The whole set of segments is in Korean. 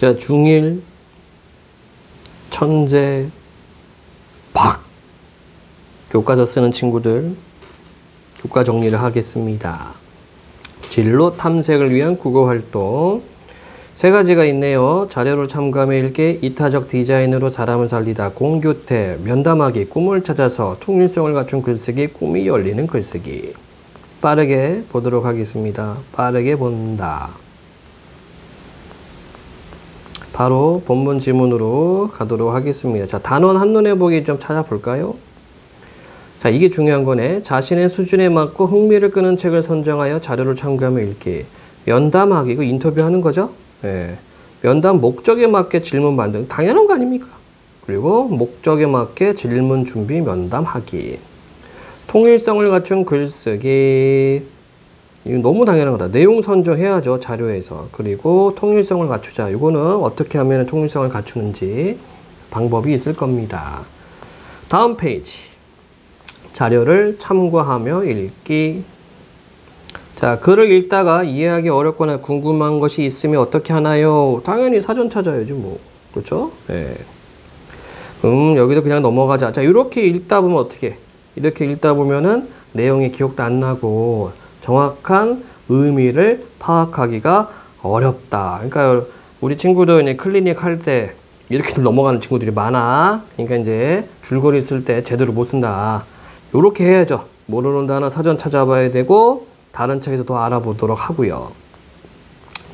자, 중일, 천재, 박. 교과서 쓰는 친구들 교과 정리를 하겠습니다. 진로 탐색을 위한 국어활동 세 가지가 있네요. 자료를 참고하며 읽기, 이타적 디자인으로 사람을 살리다, 공교태, 면담하기, 꿈을 찾아서, 통일성을 갖춘 글쓰기, 꿈이 열리는 글쓰기. 빠르게 보도록 하겠습니다. 빠르게 본다. 바로 본문 지문으로 가도록 하겠습니다. 자, 단원 한눈에 보기 좀 찾아볼까요? 자, 이게 중요한 거네. 자신의 수준에 맞고 흥미를 끄는 책을 선정하여 자료를 참고하며 읽기. 면담하기, 이거 인터뷰하는 거죠? 예. 면담 목적에 맞게 질문 만드는 당연한 거 아닙니까? 그리고 목적에 맞게 질문 준비 면담하기. 통일성을 갖춘 글쓰기. 이거 너무 당연한 거다. 내용 선정해야죠, 자료에서. 그리고 통일성을 갖추자. 이거는 어떻게 하면 통일성을 갖추는지 방법이 있을 겁니다. 다음 페이지. 자료를 참고하며 읽기. 자, 글을 읽다가 이해하기 어렵거나 궁금한 것이 있으면 어떻게 하나요? 당연히 사전 찾아야지 뭐. 그렇죠? 네. 여기도 그냥 넘어가자. 자, 이렇게 읽다 보면 어떻게 해? 이렇게 읽다 보면은 내용이 기억도 안 나고 정확한 의미를 파악하기가 어렵다. 그러니까 우리 친구들 이제 클리닉 할 때 이렇게 넘어가는 친구들이 많아. 그러니까 이제 줄거리 쓸 때 제대로 못 쓴다. 이렇게 해야죠. 모르는 단어 사전 찾아봐야 되고 다른 책에서 더 알아보도록 하고요.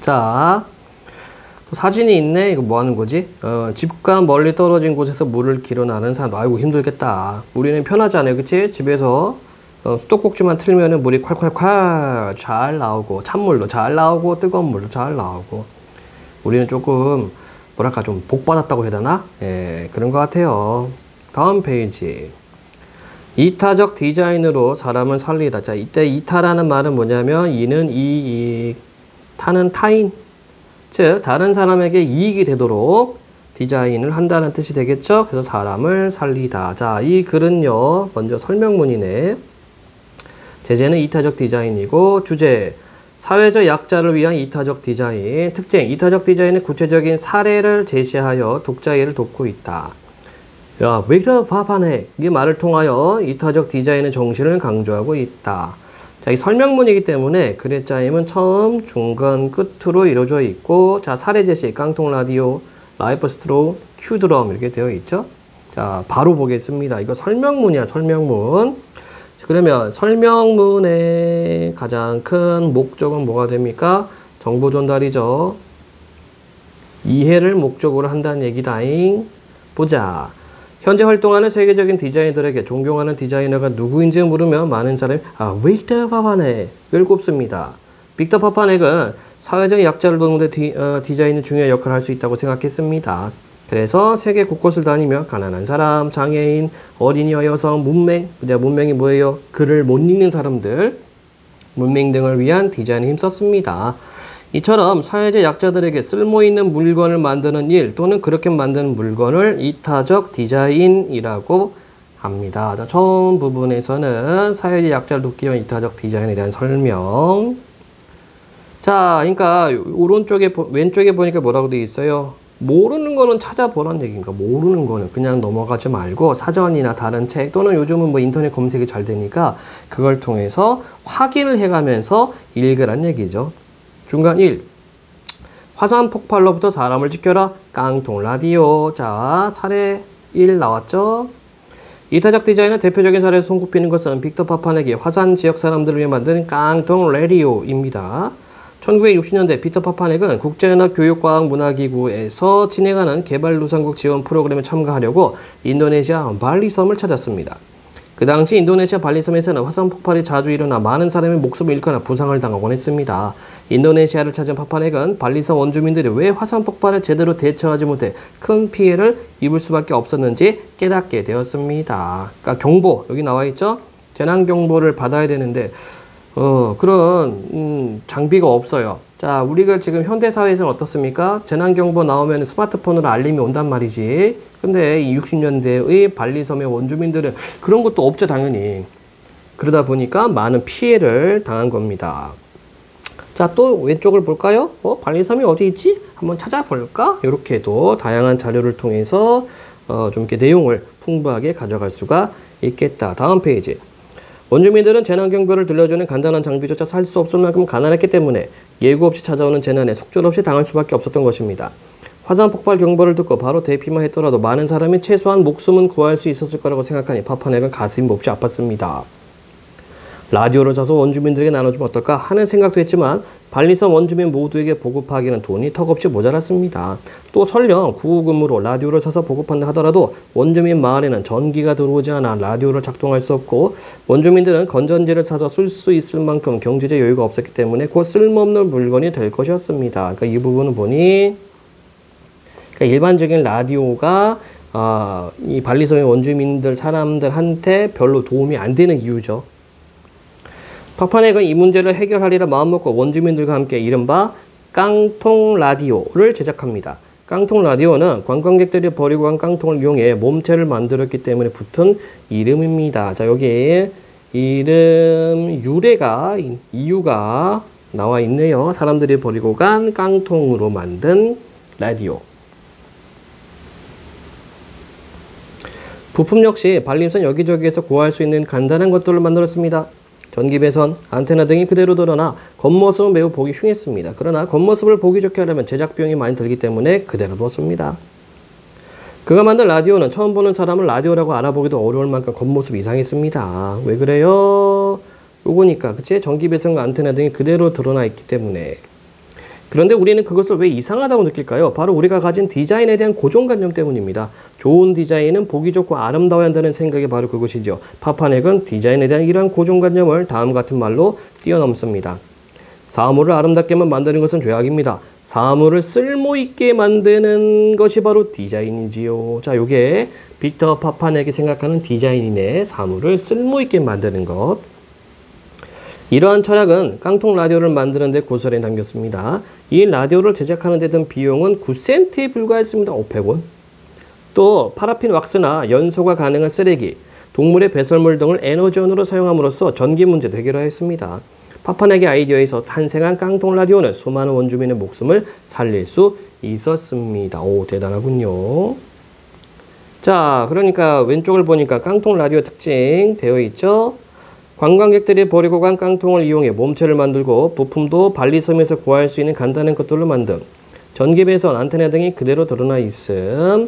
자, 사진이 있네. 이거 뭐 하는 거지? 집과 멀리 떨어진 곳에서 물을 길어나는 사람. 아이고 힘들겠다. 우리는 편하지 않아요, 그치? 집에서 수도꼭지만 틀면은 물이 콸콸콸 잘 나오고, 찬물도 잘 나오고, 뜨거운 물도 잘 나오고. 우리는 조금 뭐랄까 좀 복 받았다고 해야 되나? 예, 그런 것 같아요. 다음 페이지. 이타적 디자인으로 사람을 살리다. 자, 이때 이타라는 말은 뭐냐면 이는 이익, 타는 타인, 즉 다른 사람에게 이익이 되도록 디자인을 한다는 뜻이 되겠죠. 그래서 사람을 살리다. 자, 이 글은요 먼저 설명문이네. 제재는 이타적 디자인이고, 주제 사회적 약자를 위한 이타적 디자인. 특징 이타적 디자인은 구체적인 사례를 제시하여 독자 이해를 돕고 있다. 야, 왜 이렇게 밥하네? 이 말을 통하여 이타적 디자인의 정신을 강조하고 있다. 자, 이 설명문이기 때문에 글의 짜임은 처음, 중간, 끝으로 이루어져 있고, 자, 사례 제시, 깡통 라디오, 라이프 스트로, 큐드럼 이렇게 되어 있죠. 자, 바로 보겠습니다. 이거 설명문이야, 설명문. 그러면 설명문의 가장 큰 목적은 뭐가 됩니까? 정보 전달이죠. 이해를 목적으로 한다는 얘기다잉. 보자. 현재 활동하는 세계적인 디자이너들에게 존경하는 디자이너가 누구인지 물으면 많은 사람이 빅터 파파넥을 꼽습니다. 빅터 파파넥은 사회적 약자를 돕는 데 디자인이 중요한 역할을 할 수 있다고 생각했습니다. 그래서 세계 곳곳을 다니며 가난한 사람, 장애인, 어린이와 여성, 문맹, 문맹이 뭐예요? 글을 못 읽는 사람들, 문맹 등을 위한 디자인에 힘썼습니다. 이처럼 사회적 약자들에게 쓸모있는 물건을 만드는 일 또는 그렇게 만드는 물건을 이타적 디자인이라고 합니다. 자, 처음 부분에서는 사회적 약자를 돕기 위한 이타적 디자인에 대한 설명. 자, 그러니까 오른쪽에 왼쪽에 보니까 뭐라고 되어 있어요? 모르는 거는 찾아보라는 얘기인가? 모르는 거는 그냥 넘어가지 말고 사전이나 다른 책 또는 요즘은 뭐 인터넷 검색이 잘 되니까 그걸 통해서 확인을 해가면서 읽으란 얘기죠. 중간 1. 화산 폭발로부터 사람을 지켜라. 깡통 라디오. 자, 사례 1 나왔죠? 이타적 디자인의 대표적인 사례로 손꼽히는 것은 빅터 파파넥이 화산 지역 사람들을 위해 만든 깡통 라디오입니다. 1960년대 빅터 파파넥은 국제연합교육과학문화기구에서 진행하는 개발도상국 지원 프로그램에 참가하려고 인도네시아 발리섬을 찾았습니다. 그 당시 인도네시아 발리섬에서는 화산 폭발이 자주 일어나 많은 사람이 목숨을 잃거나 부상을 당하곤 했습니다. 인도네시아를 찾은 파파넥은 발리섬 원주민들이 왜 화산 폭발에 제대로 대처하지 못해 큰 피해를 입을 수밖에 없었는지 깨닫게 되었습니다. 그러니까 경보, 여기 나와 있죠? 재난 경보를 받아야 되는데 그런 장비가 없어요. 자, 우리가 지금 현대사회에서는 어떻습니까? 재난경보 나오면 스마트폰으로 알림이 온단 말이지. 근데 이 60년대의 발리섬의 원주민들은 그런 것도 없죠, 당연히. 그러다 보니까 많은 피해를 당한 겁니다. 자, 또 왼쪽을 볼까요? 발리섬이 어디 있지? 한번 찾아볼까? 이렇게도 다양한 자료를 통해서 좀 이렇게 내용을 풍부하게 가져갈 수가 있겠다. 다음 페이지. 원주민들은 재난경보를 들려주는 간단한 장비조차 살 수 없을 만큼 가난했기 때문에 예고 없이 찾아오는 재난에 속절없이 당할 수밖에 없었던 것입니다. 화산 폭발 경보를 듣고 바로 대피만 했더라도 많은 사람이 최소한 목숨은 구할 수 있었을 거라고 생각하니 파파넥은 가슴이 몹시 아팠습니다. 라디오를 사서 원주민들에게 나눠주면 어떨까 하는 생각도 했지만 발리섬 원주민 모두에게 보급하기는 돈이 턱없이 모자랐습니다. 또 설령 구호금으로 라디오를 사서 보급한다 하더라도 원주민 마을에는 전기가 들어오지 않아 라디오를 작동할 수 없고 원주민들은 건전지를 사서 쓸 수 있을 만큼 경제적 여유가 없었기 때문에 곧 쓸모없는 물건이 될 것이었습니다. 그러니까 이 부분은 보니 일반적인 라디오가 이 발리섬의 원주민들 사람들한테 별로 도움이 안 되는 이유죠. 파파넥은 이 문제를 해결하리라 마음먹고 원주민들과 함께 이른바 깡통 라디오를 제작합니다. 깡통 라디오는 관광객들이 버리고 간 깡통을 이용해 몸체를 만들었기 때문에 붙은 이름입니다. 자, 여기에 이름 이유가 나와 있네요. 사람들이 버리고 간 깡통으로 만든 라디오. 부품 역시 발림선 여기저기에서 구할 수 있는 간단한 것들을 만들었습니다. 전기배선, 안테나 등이 그대로 드러나 겉모습은 매우 보기 흉했습니다. 그러나 겉모습을 보기 좋게 하려면 제작 비용이 많이 들기 때문에 그대로 뒀습니다. 그가 만든 라디오는 처음 보는 사람을 라디오라고 알아보기도 어려울 만큼 겉모습이 이상했습니다. 왜 그래요? 요거니까 그치? 전기배선과 안테나 등이 그대로 드러나 있기 때문에. 그런데 우리는 그것을 왜 이상하다고 느낄까요? 바로 우리가 가진 디자인에 대한 고정관념 때문입니다. 좋은 디자인은 보기 좋고 아름다워야 한다는 생각이 바로 그것이죠. 파파넥은 디자인에 대한 이러한 고정관념을 다음 같은 말로 뛰어넘습니다. 사물을 아름답게만 만드는 것은 죄악입니다. 사물을 쓸모있게 만드는 것이 바로 디자인이지요. 자, 요게 빅터 파파넥이 생각하는 디자인이네. 사물을 쓸모있게 만드는 것. 이러한 철학은 깡통 라디오를 만드는 데 고스란히 담겼습니다. 이 라디오를 제작하는 데 든 비용은 9센트에 불과했습니다. 500원. 또 파라핀 왁스나 연소가 가능한 쓰레기, 동물의 배설물 등을 에너지원으로 사용함으로써 전기 문제도 해결하였습니다. 파파넥의 아이디어에서 탄생한 깡통 라디오는 수많은 원주민의 목숨을 살릴 수 있었습니다. 오, 대단하군요. 자, 그러니까 왼쪽을 보니까 깡통 라디오 특징 되어 있죠. 관광객들이 버리고 간 깡통을 이용해 몸체를 만들고 부품도 발리섬에서 구할 수 있는 간단한 것들로 만듦. 전기배선, 안테나 등이 그대로 드러나 있음.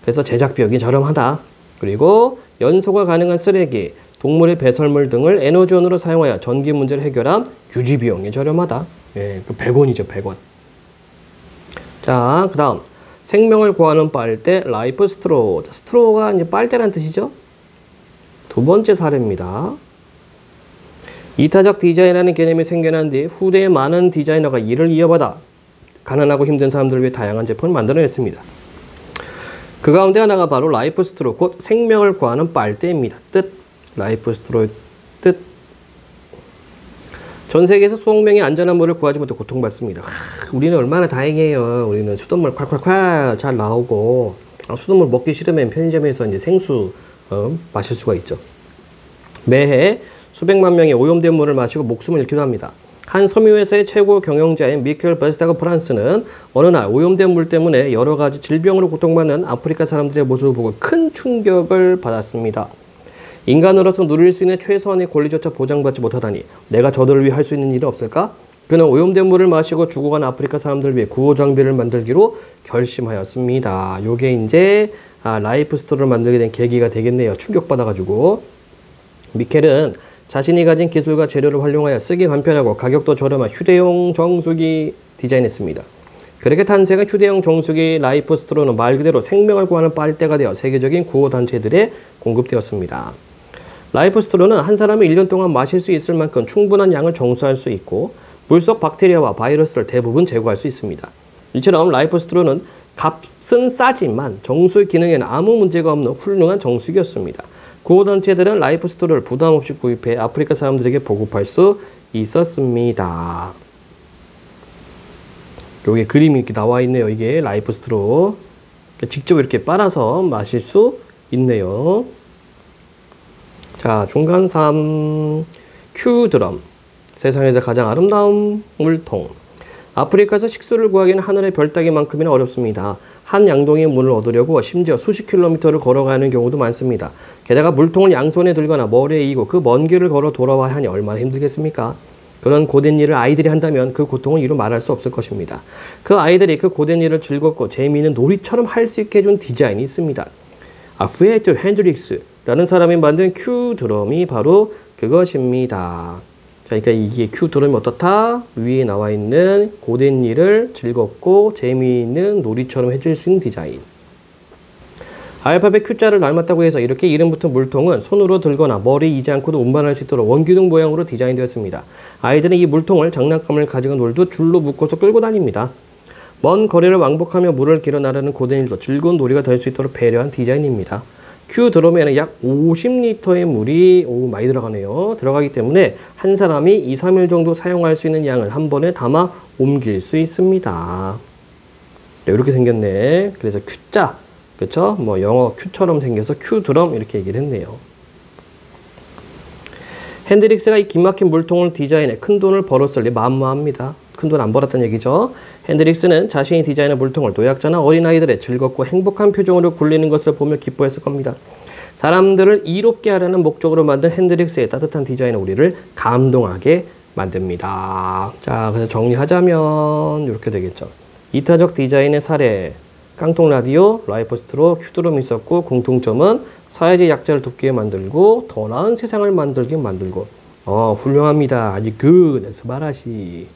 그래서 제작 비용이 저렴하다. 그리고 연소가 가능한 쓰레기, 동물의 배설물 등을 에너지원으로 사용하여 전기 문제를 해결함. 유지 비용이 저렴하다. 예, 100원이죠, 100원. 자, 그 다음 생명을 구하는 빨대, 라이프 스트로우. 스트로우가 이제 빨대란 뜻이죠. 두 번째 사례입니다. 이타적 디자인이라는 개념이 생겨난 뒤 후대의 많은 디자이너가 이를 이어받아 가난하고 힘든 사람들을 위해 다양한 제품을 만들어냈습니다. 그 가운데 하나가 바로 라이프 스트로우, 곧 생명을 구하는 빨대입니다. 뜻, 라이프 스트로우의 뜻. 전 세계에서 수억 명의 안전한 물을 구하지 못해 고통받습니다. 우리는 얼마나 다행이에요. 우리는 수돗물 콸콸콸 잘 나오고, 수돗물 먹기 싫으면 편의점에서 이제 생수 마실 수가 있죠. 매해 수백만 명이 오염된 물을 마시고 목숨을 잃기도 합니다. 한 섬유회사의 최고 경영자인 미켈 베스타그 프란스는 어느 날 오염된 물 때문에 여러 가지 질병으로 고통받는 아프리카 사람들의 모습을 보고 큰 충격을 받았습니다. 인간으로서 누릴 수 있는 최소한의 권리조차 보장받지 못하다니 내가 저들을 위해 할 수 있는 일은 없을까? 그는 오염된 물을 마시고 죽어가는 아프리카 사람들을 위해 구호 장비를 만들기로 결심하였습니다. 요게 이제 라이프 스토리를 만들게 된 계기가 되겠네요. 충격받아가지고. 미켈은 자신이 가진 기술과 재료를 활용하여 쓰기 간편하고 가격도 저렴한 휴대용 정수기 디자인했습니다. 그렇게 탄생한 휴대용 정수기 라이프 스트로우는 말 그대로 생명을 구하는 빨대가 되어 세계적인 구호단체들에 공급되었습니다. 라이프 스트로우는 한 사람이 1년 동안 마실 수 있을 만큼 충분한 양을 정수할 수 있고 물속 박테리아와 바이러스를 대부분 제거할 수 있습니다. 이처럼 라이프 스트로우는 값은 싸지만 정수 기능에는 아무 문제가 없는 훌륭한 정수기였습니다. 구호단체들은 라이프 스토리를 부담 없이 구입해 아프리카 사람들에게 보급할 수 있었습니다. 여기 그림이 이렇게 나와 있네요. 이게 라이프 스트로. 직접 이렇게 빨아서 마실 수 있네요. 자, 중간 3, 큐 드럼. 세상에서 가장 아름다운 물통. 아프리카에서 식수를 구하기는 하늘의 별 따기만큼이나 어렵습니다. 한 양동이의 물을 얻으려고 심지어 수십 킬로미터를 걸어가는 경우도 많습니다. 게다가 물통을 양손에 들거나 머리에 이고 그 먼 길을 걸어 돌아와야 하니 얼마나 힘들겠습니까? 그런 고된 일을 아이들이 한다면 그 고통을 이루 말할 수 없을 것입니다. 그 아이들이 그 고된 일을 즐겁고 재미있는 놀이처럼 할 수 있게 해준 디자인이 있습니다. 프레드 핸드릭스라는 사람이 만든 큐 드럼이 바로 그것입니다. 그러니까 이게 큐 드럼이 어떻다? 위에 나와 있는 고된 일을 즐겁고 재미있는 놀이처럼 해줄 수 있는 디자인. 알파벳 Q자를 닮았다고 해서 이렇게 이름 붙은 물통은 손으로 들거나 머리 이지 않고도 운반할 수 있도록 원기둥 모양으로 디자인되었습니다. 아이들은 이 물통을 장난감을 가지고 놀듯 줄로 묶어서 끌고 다닙니다. 먼 거리를 왕복하며 물을 길어 나르는 고된 일도 즐거운 놀이가 될 수 있도록 배려한 디자인입니다. 큐 드럼에는 약 50리터의 물이 많이 들어가네요. 들어가기 때문에 한 사람이 2, 3일 정도 사용할 수 있는 양을 한 번에 담아 옮길 수 있습니다. 이렇게 생겼네. 그래서 Q자, 그렇죠? 뭐 영어 Q처럼 생겨서 큐 드럼 이렇게 얘기를 했네요. 핸드릭스가 이 기막힌 물통을 디자인해 큰 돈을 벌었을 리 만무합니다. 큰 돈 안 벌었다는 얘기죠. 핸드릭스는 자신이 디자인한 물통을 노약자나 어린아이들의 즐겁고 행복한 표정으로 굴리는 것을 보며 기뻐했을 겁니다. 사람들을 이롭게 하려는 목적으로 만든 핸드릭스의 따뜻한 디자인은 우리를 감동하게 만듭니다. 자, 그래서 정리하자면 이렇게 되겠죠. 이타적 디자인의 사례, 깡통 라디오, 라이프 스트로, 큐드럼이 있었고 공통점은 사회적 약자를 돕게 만들고 더 나은 세상을 만들게 만들고 훌륭합니다. 아주 good, 스바라시.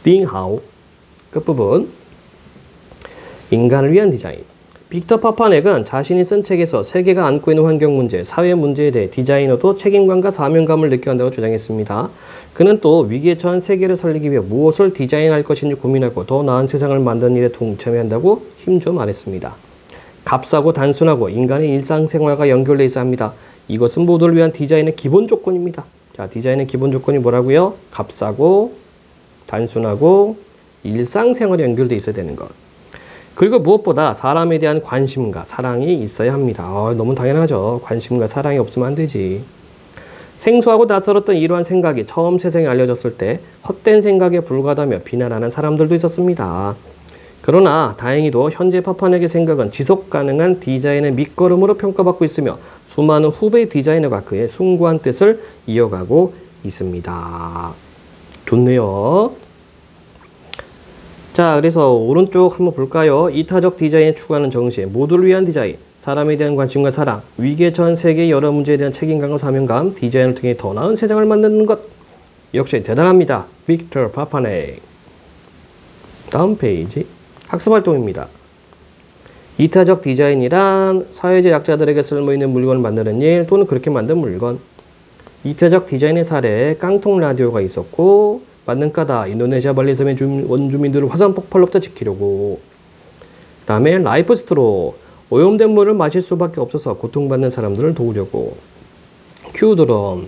띵하오. 끝부분. 인간을 위한 디자인. 빅터 파파넥은 자신이 쓴 책에서 세계가 안고 있는 환경 문제, 사회 문제에 대해 디자이너도 책임감과 사명감을 느껴야 한다고 주장했습니다. 그는 또 위기에 처한 세계를 살리기 위해 무엇을 디자인할 것인지 고민하고 더 나은 세상을 만드는 일에 동참해야 한다고 힘줘 말했습니다. 값싸고 단순하고 인간의 일상생활과 연결되어 있어야 합니다. 이것은 모두를 위한 디자인의 기본 조건입니다. 자, 디자인의 기본 조건이 뭐라고요? 값싸고 단순하고 일상생활에 연결되어 있어야 되는 것. 그리고 무엇보다 사람에 대한 관심과 사랑이 있어야 합니다. 너무 당연하죠. 관심과 사랑이 없으면 안 되지. 생소하고 낯설었던 이러한 생각이 처음 세상에 알려졌을 때 헛된 생각에 불과하다며 비난하는 사람들도 있었습니다. 그러나 다행히도 현재 파파넥의 생각은 지속 가능한 디자인의 밑거름으로 평가받고 있으며 수많은 후배 디자이너가 그의 숭고한 뜻을 이어가고 있습니다. 좋네요. 자, 그래서 오른쪽 한번 볼까요? 이타적 디자인에 추구하는 정신, 모두를 위한 디자인, 사람에 대한 관심과 사랑, 위기에 처한 세계의 여러 문제에 대한 책임감과 사명감, 디자인을 통해 더 나은 세상을 만드는 것. 역시 대단합니다. 빅터 파파넥. 다음 페이지. 학습활동입니다. 이타적 디자인이란 사회적 약자들에게 쓸모있는 물건을 만드는 일 또는 그렇게 만든 물건. 이타적 디자인의 사례, 깡통 라디오가 있었고 만능가다, 인도네시아 발리섬의 원주민들을 화산 폭발로부터 지키려고. 그 다음에 라이프 스트로, 오염된 물을 마실 수밖에 없어서 고통받는 사람들을 도우려고. 큐드럼,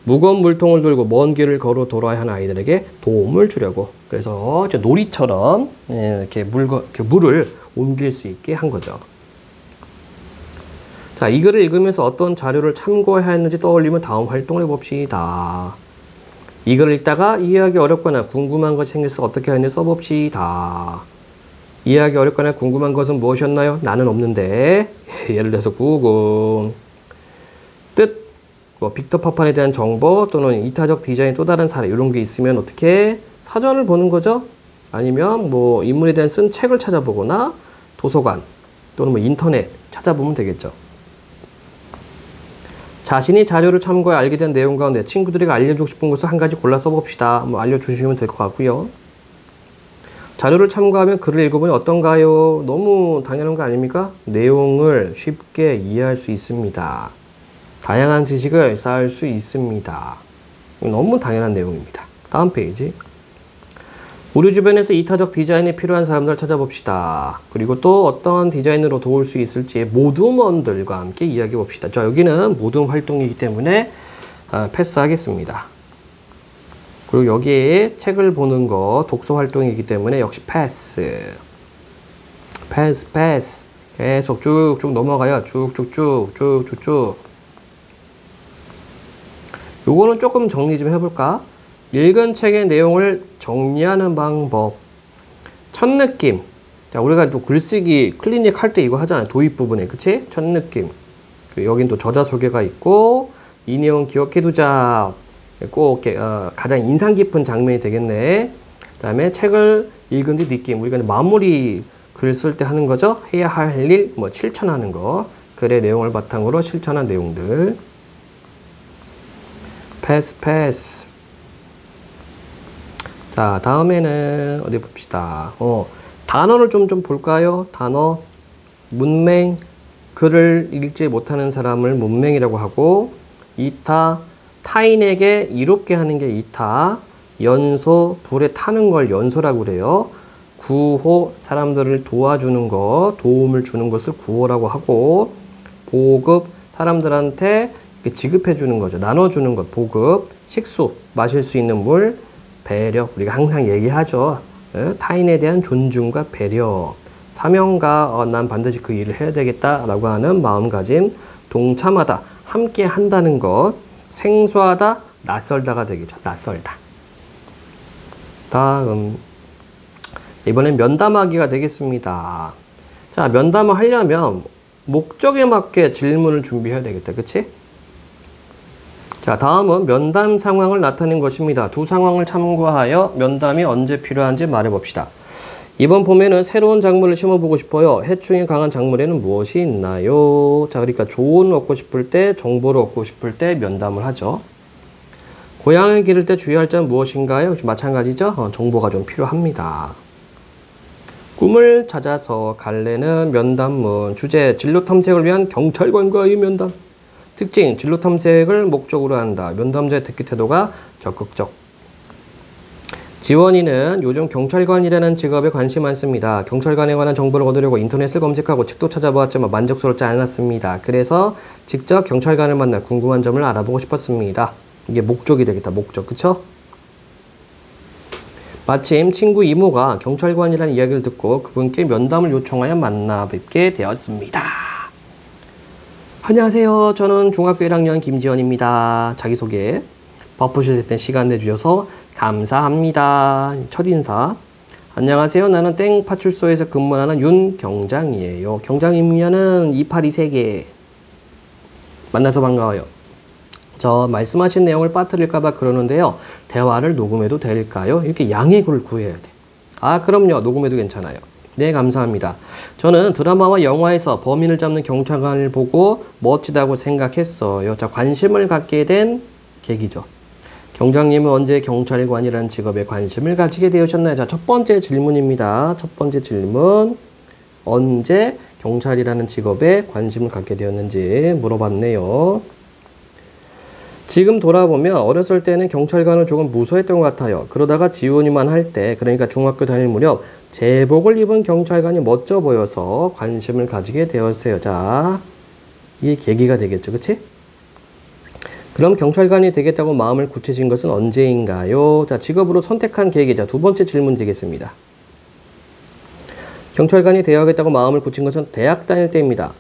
무거운 물통을 들고 먼 길을 걸어 돌아야 하는 아이들에게 도움을 주려고. 그래서 놀이처럼 이렇게 물을 옮길 수 있게 한 거죠. 자, 이 글을 읽으면서 어떤 자료를 참고해야 했는지 떠올리면 다음 활동을 해봅시다. 이 글을 읽다가 이해하기 어렵거나 궁금한 것이 생겨서 어떻게 하는지 써봅시다. 이해하기 어렵거나 궁금한 것은 무엇이었나요? 나는 없는데. 예를 들어서 구글. 뜻, 빅터 파판에 대한 정보 또는 이타적 디자인 또 다른 사례 이런 게 있으면 어떻게 사전을 보는 거죠? 아니면 뭐 인물에 대한 쓴 책을 찾아보거나 도서관 또는 뭐 인터넷 찾아보면 되겠죠. 자신이 자료를 참고해 알게 된 내용 가운데 친구들에게 알려주고 싶은 것을 한 가지 골라 써봅시다. 뭐 알려주시면 될 것 같고요. 자료를 참고하면 글을 읽어보니 어떤가요? 너무 당연한 거 아닙니까? 내용을 쉽게 이해할 수 있습니다. 다양한 지식을 쌓을 수 있습니다. 너무 당연한 내용입니다. 다음 페이지. 우리 주변에서 이타적 디자인이 필요한 사람들을 찾아봅시다. 그리고 또 어떠한 디자인으로 도울 수 있을지 모둠원들과 함께 이야기해 봅시다. 자, 여기는 모둠 활동이기 때문에 패스하겠습니다. 그리고 여기에 책을 보는 거 독서 활동이기 때문에 역시 패스. 패스. 계속 쭉쭉 넘어가요. 쭉쭉쭉. 요거는 조금 정리 좀 해볼까? 읽은 책의 내용을 정리하는 방법. 첫 느낌. 자, 우리가 또 글쓰기 클리닉 할 때 이거 하잖아요. 도입 부분에. 그치? 첫 느낌. 여긴 또 저자 소개가 있고, 이 내용 기억해두자. 꼭 가장 인상 깊은 장면이 되겠네. 그 다음에 책을 읽은 뒤 느낌. 우리가 마무리 글 쓸 때 하는 거죠. 해야 할 일, 뭐 실천하는 거. 글의 내용을 바탕으로 실천한 내용들. 패스. 자, 다음에는 어디 봅시다. 단어를 좀 볼까요? 단어. 문맹. 글을 읽지 못하는 사람을 문맹이라고 하고, 이타. 타인에게 이롭게 하는 게 이타. 연소. 불에 타는 걸 연소라고 그래요. 구호. 사람들을 도와주는 거, 도움을 주는 것을 구호라고 하고, 보급. 사람들한테 지급해 주는 거죠. 나눠주는 것, 보급. 식수. 마실 수 있는 물. 배려. 우리가 항상 얘기하죠. 타인에 대한 존중과 배려. 사명과 난 반드시 그 일을 해야 되겠다라고 하는 마음가짐. 동참하다. 함께 한다는 것. 생소하다. 낯설다가 되겠죠. 낯설다. 다음. 이번엔 면담하기가 되겠습니다. 자, 면담을 하려면 목적에 맞게 질문을 준비해야 되겠다. 그치? 자, 다음은 면담 상황을 나타낸 것입니다. 두 상황을 참고하여 면담이 언제 필요한지 말해봅시다. 이번 봄에는 새로운 작물을 심어보고 싶어요. 해충이 강한 작물에는 무엇이 있나요? 자, 그러니까 조언을 얻고 싶을 때, 정보를 얻고 싶을 때 면담을 하죠. 고향을 기를 때 주의할 점은 무엇인가요? 마찬가지죠. 정보가 좀 필요합니다. 꿈을 찾아서 갈래는 면담문. 주제, 진로 탐색을 위한 경찰관과의 면담. 특징, 진로 탐색을 목적으로 한다. 면담자의 듣기 태도가 적극적. 지원이는 요즘 경찰관이라는 직업에 관심 많습니다. 경찰관에 관한 정보를 얻으려고 인터넷을 검색하고 책도 찾아보았지만 만족스럽지 않았습니다. 그래서 직접 경찰관을 만나 궁금한 점을 알아보고 싶었습니다. 이게 목적이 되겠다. 목적. 그쵸? 마침 친구 이모가 경찰관이라는 이야기를 듣고 그분께 면담을 요청하여 만나 뵙게 되었습니다. 안녕하세요. 저는 중학교 1학년 김지원입니다. 자기소개. 바쁘실 때 시간 내주셔서 감사합니다. 첫인사. 안녕하세요. 나는 땡 파출소에서 근무하는 윤 경장이에요. 경장이면은 282세계. 만나서 반가워요. 저 말씀하신 내용을 빠뜨릴까봐 그러는데요. 대화를 녹음해도 될까요? 이렇게 양해 글을 구해야 돼. 아, 그럼요. 녹음해도 괜찮아요. 네, 감사합니다. 저는 드라마와 영화에서 범인을 잡는 경찰관을 보고 멋지다고 생각했어요. 자, 관심을 갖게 된 계기죠. 경장님은 언제 경찰관이라는 직업에 관심을 가지게 되셨나요? 자, 첫 번째 질문입니다. 첫 번째 질문. 언제 경찰이라는 직업에 관심을 갖게 되었는지 물어봤네요. 지금 돌아보면 어렸을 때는 경찰관을 조금 무서워했던 것 같아요. 그러다가 지원이만 할 때, 그러니까 중학교 다닐 무렵 제복을 입은 경찰관이 멋져 보여서 관심을 가지게 되었어요. 자, 이게 계기가 되겠죠. 그치? 그럼 경찰관이 되겠다고 마음을 굳히신 것은 언제인가요? 자, 직업으로 선택한 계기. 자, 두 번째 질문 되겠습니다. 경찰관이 되어야겠다고 마음을 굳힌 것은 대학 다닐 때입니다.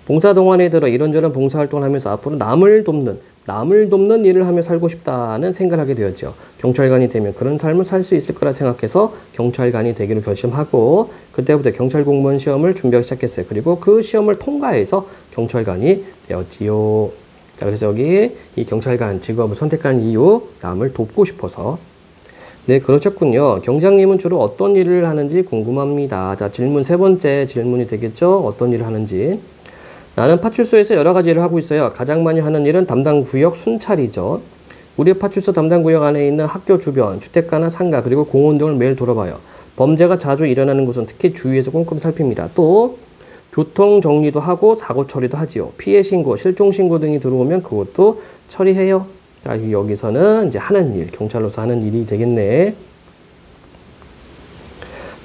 봉사동아리에 들어 이런저런 봉사활동을 하면서 앞으로 남을 돕는 일을 하며 살고 싶다는 생각을 하게 되었죠. 경찰관이 되면 그런 삶을 살 수 있을 거라 생각해서 경찰관이 되기로 결심하고 그때부터 경찰 공무원 시험을 준비하기 시작했어요. 그리고 그 시험을 통과해서 경찰관이 되었지요. 자, 그래서 여기 이 경찰관 직업을 선택한 이유, 남을 돕고 싶어서. 네, 그러셨군요. 경장님은 주로 어떤 일을 하는지 궁금합니다. 자, 질문 세 번째 질문이 되겠죠. 어떤 일을 하는지. 나는 파출소에서 여러 가지 일을 하고 있어요. 가장 많이 하는 일은 담당 구역 순찰이죠. 우리 파출소 담당 구역 안에 있는 학교 주변, 주택가나 상가, 그리고 공원 등을 매일 돌아봐요. 범죄가 자주 일어나는 곳은 특히 주위에서 꼼꼼히 살핍니다. 또 교통 정리도 하고 사고 처리도 하지요. 피해 신고, 실종 신고 등이 들어오면 그것도 처리해요. 자, 여기서는 이제 하는 일, 경찰로서 하는 일이 되겠네.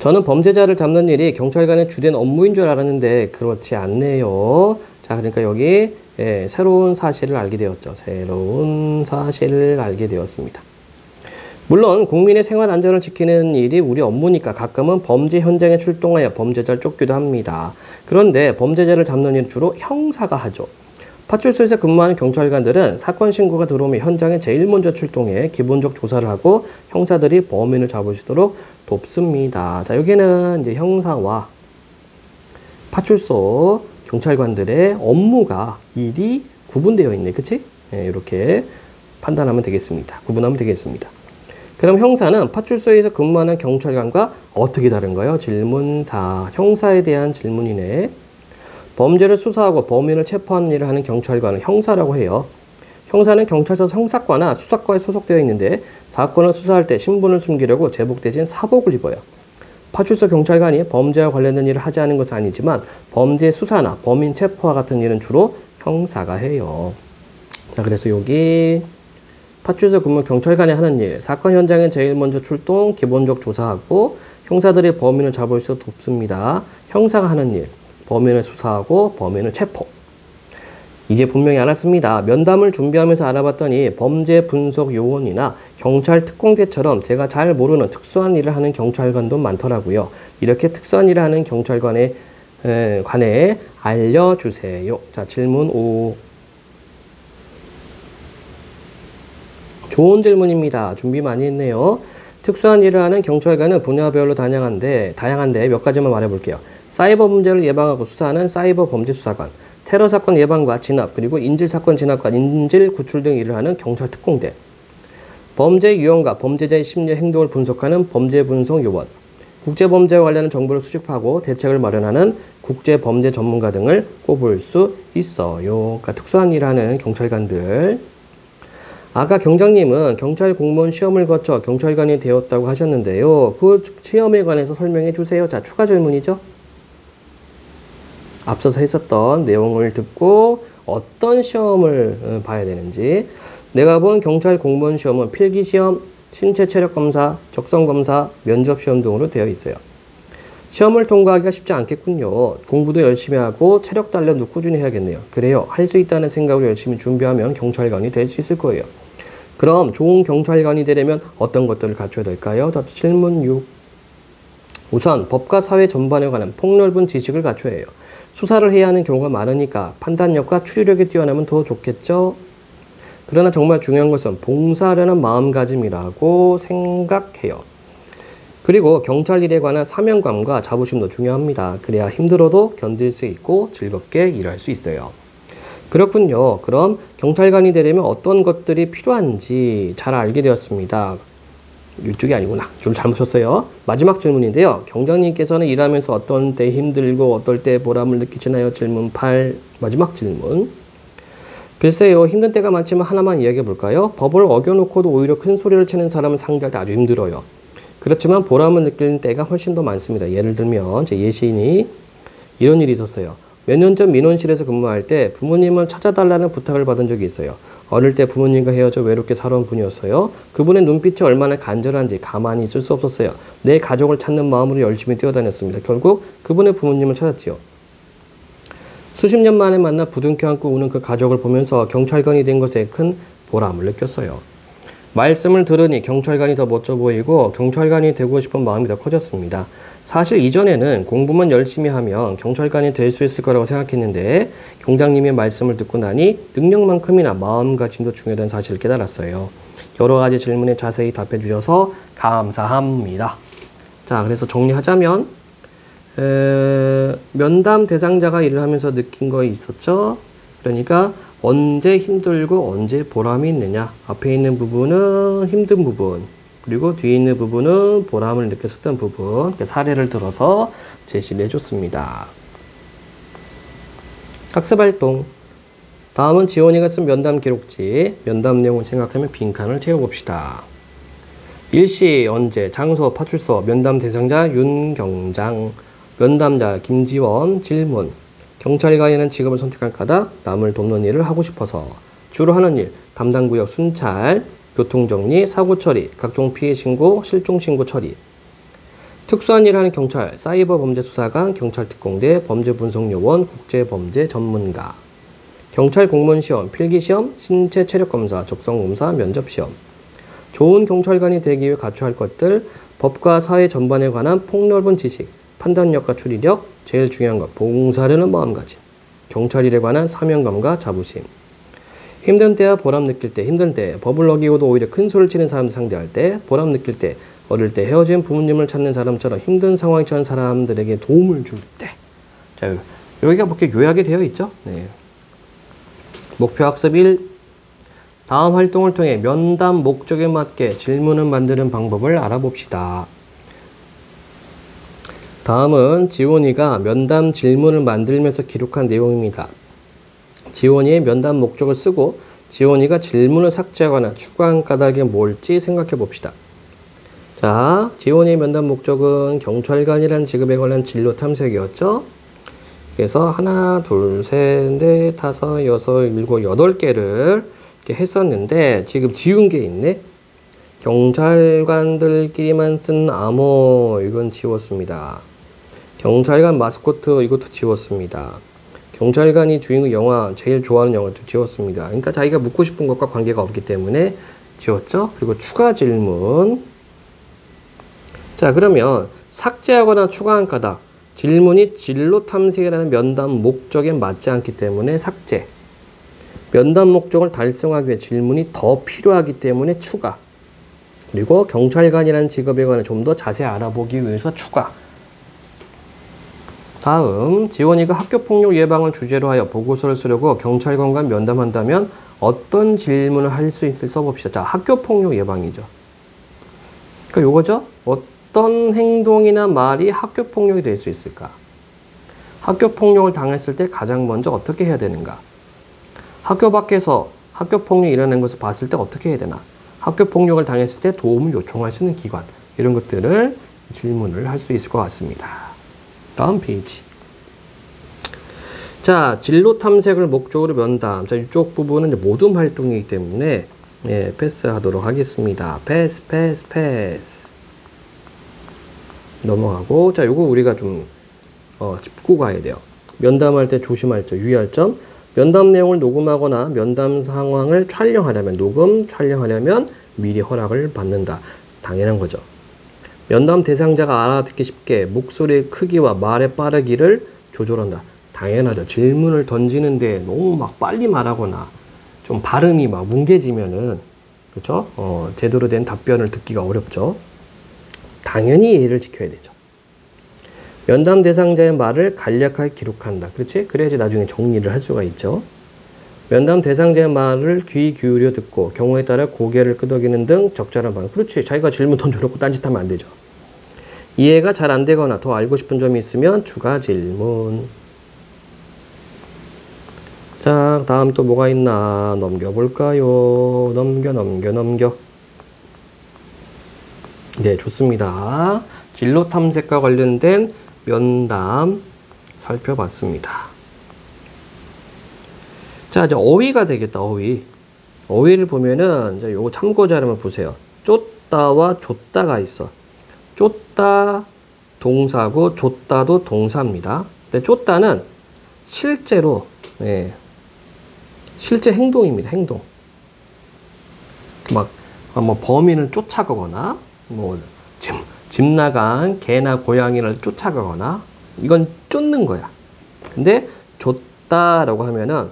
저는 범죄자를 잡는 일이 경찰관의 주된 업무인 줄 알았는데 그렇지 않네요. 자, 그러니까 여기 새로운 사실을 알게 되었죠. 새로운 사실을 알게 되었습니다. 물론 국민의 생활 안전을 지키는 일이 우리 업무니까 가끔은 범죄 현장에 출동하여 범죄자를 쫓기도 합니다. 그런데 범죄자를 잡는 일은 주로 형사가 하죠. 파출소에서 근무하는 경찰관들은 사건 신고가 들어오면 현장에 제일 먼저 출동해 기본적 조사를 하고 형사들이 범인을 잡을 수 있도록 돕습니다. 자, 여기는 이제 형사와 파출소 경찰관들의 업무가 일이 구분되어 있네. 그치? 네, 이렇게 판단하면 되겠습니다. 구분하면 되겠습니다. 그럼 형사는 파출소에서 근무하는 경찰관과 어떻게 다른가요? 질문사. 형사에 대한 질문이네. 범죄를 수사하고 범인을 체포하는 일을 하는 경찰관은 형사라고 해요. 형사는 경찰서 형사과나 수사과에 소속되어 있는데 사건을 수사할 때 신분을 숨기려고 제복 대신 사복을 입어요. 파출소 경찰관이 범죄와 관련된 일을 하지 않은 것은 아니지만 범죄 수사나 범인 체포와 같은 일은 주로 형사가 해요. 자, 그래서 여기 파출소 근무 경찰관이 하는 일, 사건 현장에 제일 먼저 출동, 기본적 조사하고 형사들이 범인을 잡을 수 있도록 돕습니다. 형사가 하는 일, 범인을 수사하고 범인을 체포. 이제 분명히 알았습니다. 면담을 준비하면서 알아봤더니 범죄 분석 요원이나 경찰 특공대처럼 제가 잘 모르는 특수한 일을 하는 경찰관도 많더라고요. 이렇게 특수한 일을 하는 경찰관에 관해 알려주세요. 자, 질문 5. 좋은 질문입니다. 준비 많이 했네요. 특수한 일을 하는 경찰관은 분야별로 다양한데 몇 가지만 말해볼게요. 사이버 범죄를 예방하고 수사하는 사이버 범죄 수사관, 테러 사건 예방과 진압, 그리고 인질 사건 진압과 인질 구출 등 일을 하는 경찰 특공대, 범죄 유형과 범죄자의 심리 행동을 분석하는 범죄 분석 요원, 국제 범죄와 관련한 정보를 수집하고 대책을 마련하는 국제 범죄 전문가 등을 꼽을 수 있어요. 그러니까 특수한 일을 하는 경찰관들. 아까 경장님은 경찰 공무원 시험을 거쳐 경찰관이 되었다고 하셨는데요. 그 시험에 관해서 설명해 주세요. 자, 추가 질문이죠. 앞서서 했었던 내용을 듣고 어떤 시험을 봐야 되는지. 내가 본 경찰 공무원 시험은 필기시험, 신체 체력 검사, 적성 검사, 면접 시험 등으로 되어 있어요. 시험을 통과하기가 쉽지 않겠군요. 공부도 열심히 하고 체력 단련도 꾸준히 해야겠네요. 그래요. 할 수 있다는 생각으로 열심히 준비하면 경찰관이 될 수 있을 거예요. 그럼 좋은 경찰관이 되려면 어떤 것들을 갖춰야 될까요? 질문 6. 우선 법과 사회 전반에 관한 폭넓은 지식을 갖춰야 해요. 수사를 해야 하는 경우가 많으니까 판단력과 추리력이 뛰어나면 더 좋겠죠? 그러나 정말 중요한 것은 봉사하려는 마음가짐이라고 생각해요. 그리고 경찰 일에 관한 사명감과 자부심도 중요합니다. 그래야 힘들어도 견딜 수 있고 즐겁게 일할 수 있어요. 그렇군요. 그럼 경찰관이 되려면 어떤 것들이 필요한지 잘 알게 되었습니다. 이쪽이 아니구나. 줄 잘못 쳤어요. 마지막 질문인데요. 경장님께서는 일하면서 어떤 때 힘들고 어떨 때 보람을 느끼시나요? 질문 8. 마지막 질문. 글쎄요. 힘든 때가 많지만 하나만 이야기해 볼까요? 법을 어겨놓고도 오히려 큰 소리를 치는 사람은 상대할 때 아주 힘들어요. 그렇지만 보람을 느끼는 때가 훨씬 더 많습니다. 예를 들면 제 예시인이 이런 일이 있었어요. 몇 년 전 민원실에서 근무할 때 부모님을 찾아달라는 부탁을 받은 적이 있어요. 어릴 때 부모님과 헤어져 외롭게 살아온 분이었어요. 그분의 눈빛이 얼마나 간절한지 가만히 있을 수 없었어요. 내 가족을 찾는 마음으로 열심히 뛰어다녔습니다. 결국 그분의 부모님을 찾았지요. 수십 년 만에 만나 부둥켜 안고 우는 그 가족을 보면서 경찰관이 된 것에 큰 보람을 느꼈어요. 말씀을 들으니 경찰관이 더 멋져 보이고 경찰관이 되고 싶은 마음이 더 커졌습니다. 사실 이전에는 공부만 열심히 하면 경찰관이 될 수 있을 거라고 생각했는데 경장님의 말씀을 듣고 나니 능력만큼이나 마음가짐도 중요하다는 사실을 깨달았어요. 여러 가지 질문에 자세히 답해 주셔서 감사합니다. 자, 그래서 정리하자면 면담 대상자가 일을 하면서 느낀 거 있었죠? 그러니까 언제 힘들고 언제 보람이 있느냐. 앞에 있는 부분은 힘든 부분, 그리고 뒤에 있는 부분은 보람을 느꼈었던 부분. 사례를 들어서 제시를 해줬습니다. 학습활동. 다음은 지원이가 쓴 면담 기록지. 면담 내용을 생각하며 빈칸을 채워봅시다. 일시, 언제, 장소, 파출소, 면담 대상자 윤경장, 면담자 김지원, 질문. 경찰관이라는 직업을 선택한 까닭, 남을 돕는 일을 하고 싶어서. 주로 하는 일, 담당 구역 순찰, 교통정리, 사고처리, 각종 피해신고, 실종신고 처리. 특수한 일을 하는 경찰, 사이버 범죄 수사관, 경찰 특공대, 범죄 분석요원, 국제범죄 전문가. 경찰 공무원 시험, 필기시험, 신체 체력검사, 적성검사, 면접시험. 좋은 경찰관이 되기 위해 갖춰야 할 것들, 법과 사회 전반에 관한 폭넓은 지식, 판단력과 추리력, 제일 중요한 것, 봉사하려는 마음가짐. 경찰 일에 관한 사명감과 자부심. 힘든 때와 보람 느낄 때, 힘든 때, 법을 어기고도 오히려 큰 소리를 치는 사람들 상대할 때, 보람 느낄 때, 어릴 때 헤어진 부모님을 찾는 사람처럼 힘든 상황에 처한 사람들에게 도움을 줄 때. 자, 여기가 뭐 이렇게 요약이 되어 있죠? 네. 목표 학습 1. 다음 활동을 통해 면담 목적에 맞게 질문을 만드는 방법을 알아봅시다. 다음은 지원이가 면담 질문을 만들면서 기록한 내용입니다. 지원이의 면담 목적을 쓰고 지원이가 질문을 삭제하거나 추가한 까닭이 뭘지 생각해 봅시다. 자, 지원이의 면담 목적은 경찰관이라는 직업에 관한 진로 탐색이었죠. 그래서 하나, 둘, 셋, 넷, 다섯, 여섯, 일곱, 8개를 이렇게 했었는데 지금 지운 게 있네. 경찰관들끼리만 쓴 암호 이건 지웠습니다. 경찰관 마스코트 이것도 지웠습니다. 경찰관이 주인공 영화 제일 좋아하는 영화도 지웠습니다. 그러니까 자기가 묻고 싶은 것과 관계가 없기 때문에 지웠죠. 그리고 추가 질문. 자, 그러면 삭제하거나 추가한 까닭. 질문이 진로 탐색이라는 면담 목적에 맞지 않기 때문에 삭제. 면담 목적을 달성하기 위해 질문이 더 필요하기 때문에 추가. 그리고 경찰관이라는 직업에 관해 좀 더 자세히 알아보기 위해서 추가. 다음, 지원이가 학교폭력 예방을 주제로 하여 보고서를 쓰려고 경찰관과 면담한다면 어떤 질문을 할 수 있을지 써봅시다. 자, 학교폭력 예방이죠. 그러니까 요거죠. 어떤 행동이나 말이 학교폭력이 될 수 있을까? 학교폭력을 당했을 때 가장 먼저 어떻게 해야 되는가? 학교 밖에서 학교폭력이 일어나는 것을 봤을 때 어떻게 해야 되나? 학교폭력을 당했을 때 도움을 요청할 수 있는 기관. 이런 것들을 질문을 할 수 있을 것 같습니다. 다음 페이지. 자, 진로 탐색을 목적으로 면담. 자, 이쪽 부분은 이제 모둠 활동이기 때문에 패스하도록 하겠습니다. 패스. 넘어가고. 자, 요거 우리가 좀 짚고 가야 돼요. 면담할 때 조심할 점, 유의할 점. 면담 내용을 녹음하거나 면담 상황을 촬영하려면 미리 허락을 받는다. 당연한 거죠. 면담 대상자가 알아듣기 쉽게 목소리의 크기와 말의 빠르기를 조절한다. 당연하죠. 질문을 던지는데 너무 막 빨리 말하거나 좀 발음이 막 뭉개지면은, 그렇죠? 제대로 된 답변을 듣기가 어렵죠. 당연히 예의를 지켜야 되죠. 면담 대상자의 말을 간략하게 기록한다. 그렇지? 그래야지 나중에 정리를 할 수가 있죠. 면담 대상자의 말을 귀 기울여 듣고 경우에 따라 고개를 끄덕이는 등 적절한 방법. 그렇지. 자기가 질문 던져놓고 딴짓하면 안 되죠. 이해가 잘 안 되거나 더 알고 싶은 점이 있으면 추가 질문. 자, 다음 또 뭐가 있나 넘겨볼까요? 넘겨. 네, 좋습니다. 진로 탐색과 관련된 면담 살펴봤습니다. 자, 이제 어휘가 되겠다. 어휘를 보면은 이제 요거 참고 자료만 보세요. 쫓다와 줬다가 있어. 쫓다 동사고 줬다도 동사입니다. 근데 쫓다는 실제로 실제 행동입니다. 행동. 막 뭐 범인을 쫓아가거나 뭐 집 나간 개나 고양이를 쫓아가거나 이건 쫓는 거야. 근데 줬다라고 하면은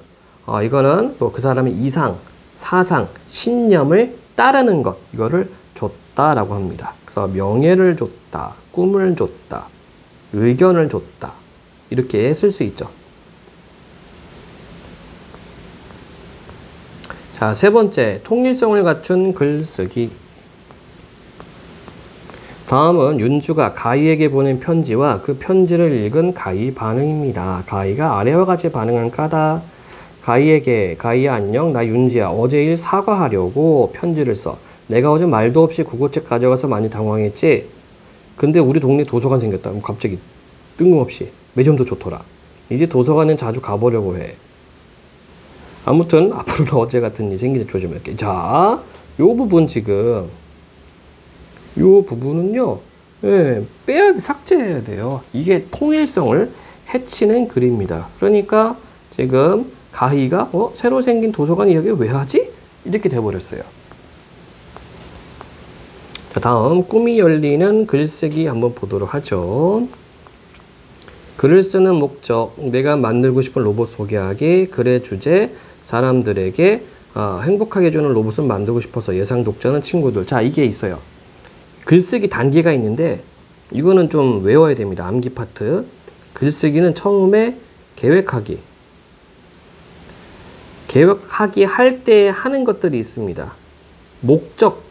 이거는 뭐 그 사람의 이상, 사상, 신념을 따르는 것, 이거를 줬다라고 합니다. 그래서 명예를 줬다, 꿈을 줬다, 의견을 줬다, 이렇게 쓸 수 있죠. 자, 세 번째, 통일성을 갖춘 글쓰기. 다음은 윤주가 가희에게 보낸 편지와 그 편지를 읽은 가희 반응입니다. 가희가 아래와 같이 반응한 까닭. 가희에게, 가희야 안녕, 나 윤지야. 어제 일 사과하려고 편지를 써. 내가 어제 말도 없이 국어책 가져가서 많이 당황했지. 근데 우리 동네 도서관 생겼다. 갑자기 뜬금없이 매점도 좋더라. 이제 도서관은 자주 가보려고 해. 아무튼 앞으로는 어제 같은 일 생기지 조심할게. 자, 요 부분 지금 요 부분은요, 빼야 돼, 삭제해야 돼요. 이게 통일성을 해치는 글입니다. 그러니까 지금 가희가 새로 생긴 도서관 이야기 왜 하지? 이렇게 돼버렸어요. 자, 다음 꿈이 열리는 글쓰기 한번 보도록 하죠. 글을 쓰는 목적, 내가 만들고 싶은 로봇 소개하기, 글의 주제, 사람들에게 행복하게 해주는 로봇을 만들고 싶어서 예상 독자는 친구들. 자, 이게 있어요. 글쓰기 단계가 있는데 이거는 좀 외워야 됩니다. 암기 파트. 글쓰기는 처음에 계획하기. 계획하기 할 때 하는 것들이 있습니다. 목적,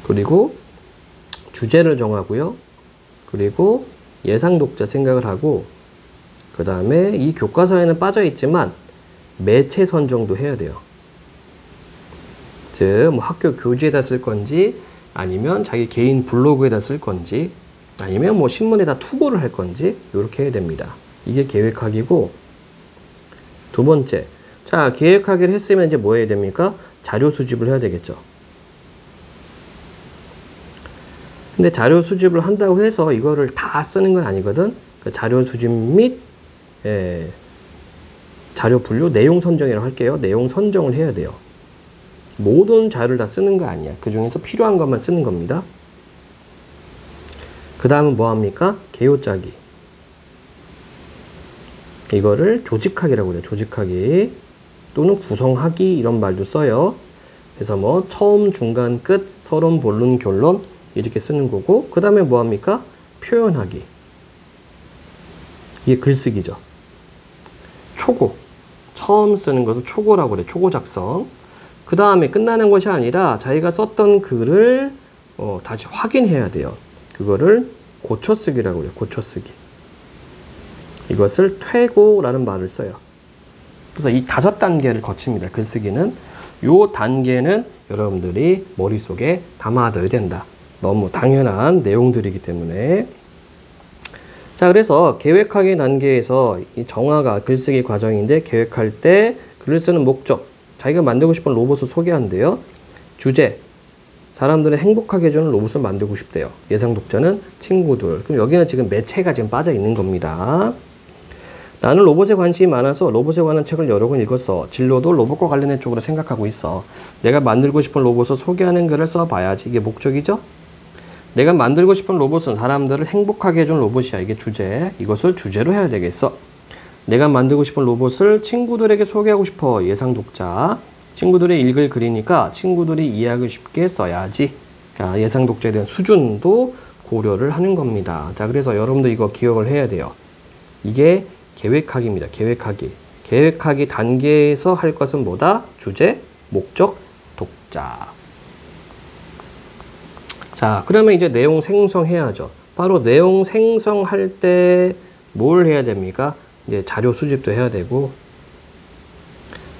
그리고 주제를 정하고요. 그리고 예상 독자 생각을 하고, 그 다음에 이 교과서에는 빠져 있지만 매체 선정도 해야 돼요. 즉, 뭐 학교 교재에다 쓸 건지, 아니면 자기 개인 블로그에다 쓸 건지, 아니면 뭐 신문에다 투고를 할 건지, 이렇게 해야 됩니다. 이게 계획하기고, 두 번째. 자, 계획하기를 했으면 이제 뭐 해야 됩니까? 자료 수집을 해야 되겠죠. 근데 자료 수집을 한다고 해서 이거를 다 쓰는 건 아니거든. 그 자료 수집 및 자료 분류, 내용 선정이라고 할게요. 내용 선정을 해야 돼요. 모든 자료를 다 쓰는 거 아니야. 그 중에서 필요한 것만 쓰는 겁니다. 그 다음은 뭐 합니까? 개요 짜기. 이거를 조직하기라고 그래요. 조직하기 또는 구성하기 이런 말도 써요. 그래서 뭐 처음, 중간, 끝, 서론, 본론, 결론 이렇게 쓰는 거고, 그 다음에 뭐 합니까? 표현하기. 이게 글쓰기죠. 초고. 처음 쓰는 것을 초고라고 그래. 초고 작성. 그 다음에 끝나는 것이 아니라 자기가 썼던 글을 다시 확인해야 돼요. 그거를 고쳐쓰기라고 그래요. 고쳐쓰기. 이것을 퇴고라는 말을 써요. 그래서 이 5단계를 거칩니다. 글쓰기는. 요 단계는 여러분들이 머릿속에 담아둬야 된다. 너무 당연한 내용들이기 때문에. 자, 그래서 계획하기 단계에서 이 정화가 글쓰기 과정인데, 계획할 때 글을 쓰는 목적, 자기가 만들고 싶은 로봇을 소개한대요. 주제, 사람들을 행복하게 해주는 로봇을 만들고 싶대요. 예상 독자는 친구들. 그럼 여기는 지금 매체가 지금 빠져 있는 겁니다. 나는 로봇에 관심이 많아서 로봇에 관한 책을 여러 권 읽었어. 진로도 로봇과 관련된 쪽으로 생각하고 있어. 내가 만들고 싶은 로봇을 소개하는 글을 써봐야지. 이게 목적이죠? 내가 만들고 싶은 로봇은 사람들을 행복하게 해준 로봇이야. 이게 주제. 이것을 주제로 해야 되겠어. 내가 만들고 싶은 로봇을 친구들에게 소개하고 싶어. 예상 독자. 친구들이 읽을 글이니까 친구들이 이해하기 쉽게 써야지. 그러니까 예상 독자에 대한 수준도 고려를 하는 겁니다. 자, 그래서 여러분들 이거 기억을 해야 돼요. 이게 계획하기입니다. 계획하기. 계획하기 단계에서 할 것은 뭐다? 주제, 목적, 독자. 자, 그러면 이제 내용 생성해야죠. 바로 내용 생성할 때 뭘 해야 됩니까? 이제 자료 수집도 해야 되고,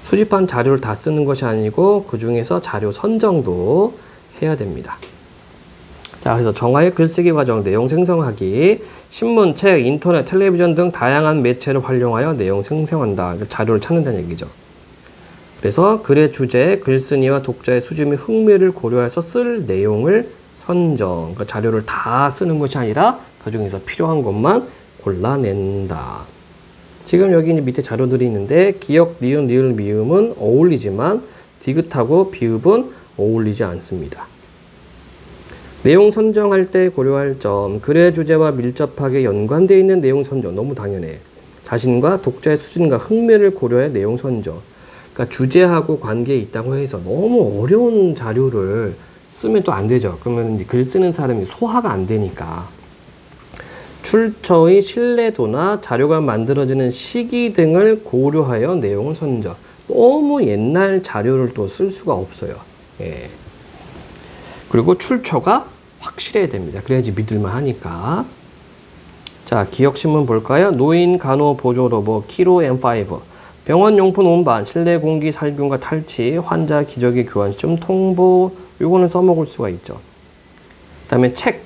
수집한 자료를 다 쓰는 것이 아니고 그 중에서 자료 선정도 해야 됩니다. 자, 그래서 정화의 글쓰기 과정, 내용 생성하기, 신문, 책, 인터넷, 텔레비전 등 다양한 매체를 활용하여 내용 생성한다. 자료를 찾는다는 얘기죠. 그래서 글의 주제, 글쓴이와 독자의 수준 및 흥미를 고려해서 쓸 내용을 선정. 그러니까 자료를 다 쓰는 것이 아니라 그 중에서 필요한 것만 골라낸다. 지금 여기 밑에 자료들이 있는데, 기역, 니은, 리을, 미음은 어울리지만 디귿하고 비읍은 어울리지 않습니다. 내용 선정할 때 고려할 점, 글의 주제와 밀접하게 연관되어 있는 내용 선정. 너무 당연해. 자신과 독자의 수준과 흥미를 고려해 내용 선정. 그러니까 주제하고 관계에 있다고 해서 너무 어려운 자료를 쓰면 또 안 되죠. 그러면 글 쓰는 사람이 소화가 안 되니까. 출처의 신뢰도나 자료가 만들어지는 시기 등을 고려하여 내용을 선정. 너무 옛날 자료를 또 쓸 수가 없어요. 예. 그리고 출처가 확실해야 됩니다. 그래야지 믿을만 하니까. 자, 기억신문 볼까요? 노인 간호 보조 로봇 키로 M5. 병원 용품 운반, 실내 공기 살균과 탈취, 환자 기저귀 교환 시점 통보. 요거는 써먹을 수가 있죠. 그 다음에 책.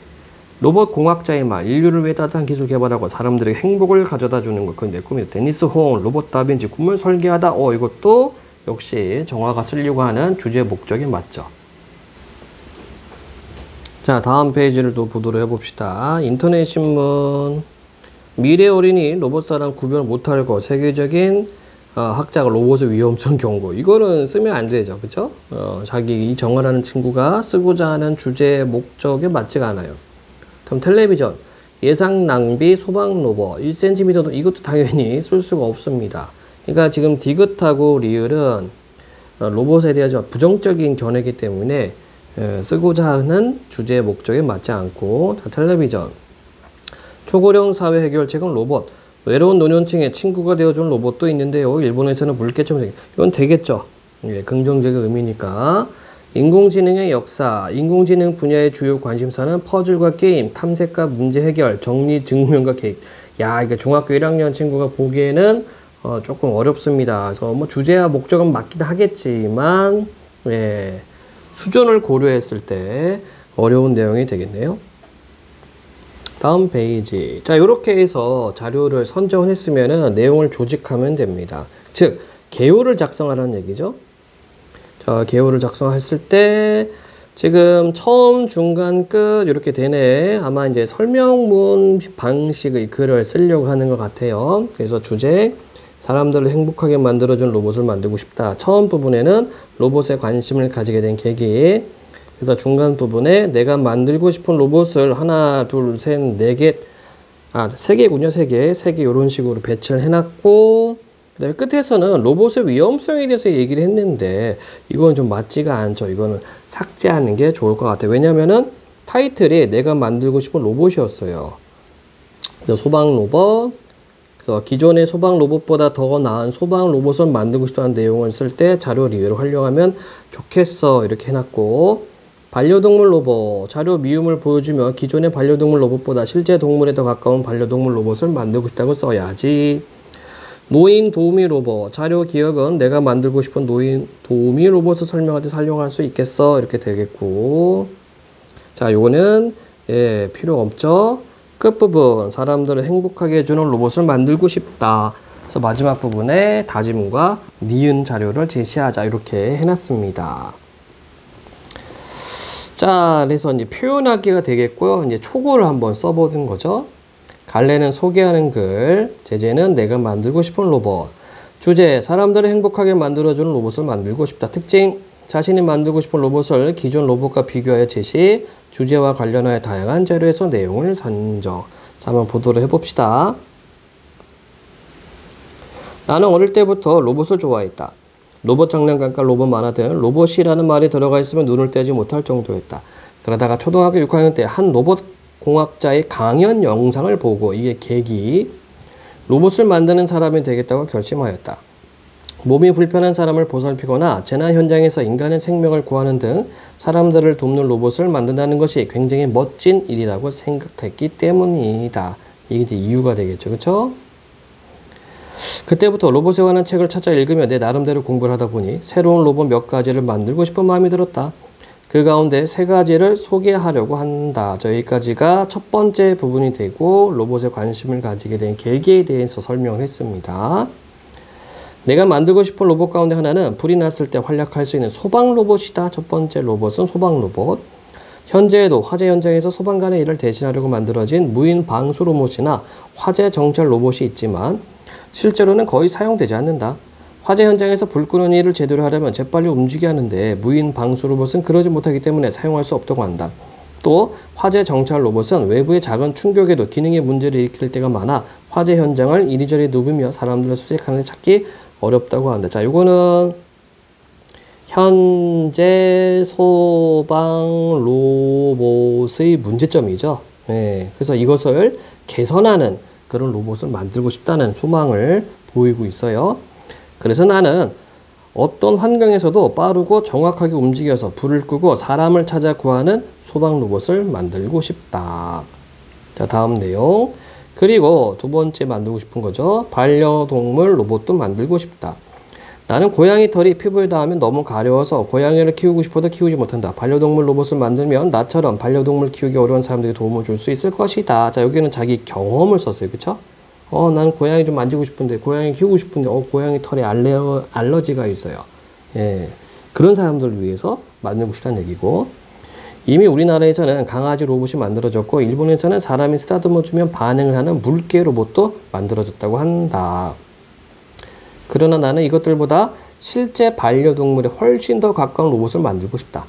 로봇 공학자의 말, 인류를 위해 따뜻한 기술 개발하고 사람들에게 행복을 가져다 주는 것. 그건 내 꿈이다. 데니스 호응, 로봇 다빈치, 꿈을 설계하다. 이것도 역시 정화가 쓰려고 하는 주제 목적에 맞죠. 자, 다음 페이지를 또 보도록 해봅시다. 인터넷 신문. 미래 어린이 로봇사랑 구별 못할 것. 세계적인 학자가 로봇의 위험성 경고. 이거는 쓰면 안 되죠. 그쵸? 자기 이 정화라는 친구가 쓰고자 하는 주제 목적에 맞지가 않아요. 그럼 텔레비전. 예상 낭비 소방 로봇 1cm도 이것도 당연히 쓸 수가 없습니다. 그러니까 지금 디귿하고 리을은 로봇에 대한 부정적인 견해이기 때문에 쓰고자 하는 주제 목적에 맞지 않고. 자, 텔레비전. 초고령 사회 해결책은 로봇. 외로운 노년층의 친구가 되어준 로봇도 있는데요. 일본에서는 물개처럼 이건 되겠죠. 예, 긍정적인 의미니까. 인공지능의 역사. 인공지능 분야의 주요 관심사는 퍼즐과 게임, 탐색과 문제 해결, 정리, 증명과 계획. 야, 이게 중학교 1학년 친구가 보기에는 조금 어렵습니다. 그래서 뭐 주제와 목적은 맞긴 하겠지만, 예, 수준을 고려했을 때 어려운 내용이 되겠네요. 다음 페이지. 자, 이렇게 해서 자료를 선정을 했으면은 내용을 조직하면 됩니다. 즉, 개요를 작성하라는 얘기죠. 자, 개요를 작성했을 때 지금 처음, 중간, 끝 이렇게 되네. 아마 이제 설명문 방식의 글을 쓰려고 하는 것 같아요. 그래서 주제, 사람들을 행복하게 만들어준 로봇을 만들고 싶다. 처음 부분에는 로봇에 관심을 가지게 된 계기. 그래서 중간 부분에 내가 만들고 싶은 로봇을 하나, 둘, 셋, 네 개, 세 개군요. 세 개 이런 식으로 배치를 해놨고, 그다음에 끝에서는 로봇의 위험성에 대해서 얘기를 했는데 이건 좀 맞지가 않죠. 이거는 삭제하는 게 좋을 것 같아요. 왜냐면은 타이틀이 내가 만들고 싶은 로봇이었어요. 소방 로봇, 기존의 소방 로봇보다 더 나은 소방 로봇을 만들고 싶다는 내용을 쓸 때 자료 리뷰를 활용하면 좋겠어. 이렇게 해놨고, 반려동물 로봇, 자료 미움을 보여주며 기존의 반려동물 로봇보다 실제 동물에 더 가까운 반려동물 로봇을 만들고 싶다고 써야지. 노인 도우미 로봇, 자료 기억은 내가 만들고 싶은 노인 도우미 로봇을 설명할 때 사용할 수 있겠어. 이렇게 되겠고, 자, 요거는 필요 없죠. 끝부분, 사람들을 행복하게 해주는 로봇을 만들고 싶다. 그래서 마지막 부분에 다짐과 니은 자료를 제시하자. 이렇게 해놨습니다. 자, 그래서 이제 표현하기가 되겠고요. 이제 초고를 한번 써보는 거죠. 갈래는 소개하는 글, 제재는 내가 만들고 싶은 로봇. 주제, 사람들을 행복하게 만들어주는 로봇을 만들고 싶다. 특징, 자신이 만들고 싶은 로봇을 기존 로봇과 비교하여 제시, 주제와 관련하여 다양한 자료에서 내용을 선정. 자, 한번 보도록 해봅시다. 나는 어릴 때부터 로봇을 좋아했다. 로봇 장난감과 로봇 만화 등 로봇이라는 말이 들어가 있으면 눈을 떼지 못할 정도였다. 그러다가 초등학교 6학년 때 한 로봇 공학자의 강연 영상을 보고 이게 계기, 로봇을 만드는 사람이 되겠다고 결심하였다. 몸이 불편한 사람을 보살피거나 재난 현장에서 인간의 생명을 구하는 등 사람들을 돕는 로봇을 만든다는 것이 굉장히 멋진 일이라고 생각했기 때문이다. 이게 이제 이유가 되겠죠. 그렇죠? 그때부터 로봇에 관한 책을 찾아 읽으며 내 나름대로 공부를 하다 보니 새로운 로봇 몇 가지를 만들고 싶은 마음이 들었다. 그 가운데 세 가지를 소개하려고 한다. 여기까지가 첫 번째 부분이 되고 로봇에 관심을 가지게 된 계기에 대해서 설명을 했습니다. 내가 만들고 싶은 로봇 가운데 하나는 불이 났을 때 활약할 수 있는 소방 로봇이다. 첫 번째 로봇은 소방 로봇. 현재에도 화재 현장에서 소방관의 일을 대신하려고 만들어진 무인 방수 로봇이나 화재 정찰 로봇이 있지만 실제로는 거의 사용되지 않는다. 화재 현장에서 불 끄는 일을 제대로 하려면 재빨리 움직여야 하는데 무인 방수 로봇은 그러지 못하기 때문에 사용할 수 없다고 한다. 또 화재 정찰 로봇은 외부의 작은 충격에도 기능에 문제를 일으킬 때가 많아 화재 현장을 이리저리 누비며 사람들을 수색하는 데 찾기 어렵다고 한다. 자, 요거는 현재 소방 로봇의 문제점이죠. 네, 그래서 이것을 개선하는 그런 로봇을 만들고 싶다는 소망을 보이고 있어요. 그래서 나는 어떤 환경에서도 빠르고 정확하게 움직여서 불을 끄고 사람을 찾아 구하는 소방 로봇을 만들고 싶다. 자, 다음 내용. 그리고 두 번째 만들고 싶은 거죠. 반려동물 로봇도 만들고 싶다. 나는 고양이 털이 피부에 닿으면 너무 가려워서 고양이를 키우고 싶어도 키우지 못한다. 반려동물 로봇을 만들면 나처럼 반려동물 키우기 어려운 사람들에게 도움을 줄 수 있을 것이다. 자, 여기는 자기 경험을 썼어요. 그쵸? 나는 고양이 좀 만지고 싶은데, 고양이 키우고 싶은데, 고양이 털에 알러지가 있어요. 예. 그런 사람들을 위해서 만들고 싶다는 얘기고, 이미 우리나라에서는 강아지 로봇이 만들어졌고, 일본에서는 사람이 쓰다듬어 주면 반응을 하는 물개 로봇도 만들어졌다고 한다. 그러나 나는 이것들보다 실제 반려동물에 훨씬 더 가까운 로봇을 만들고 싶다.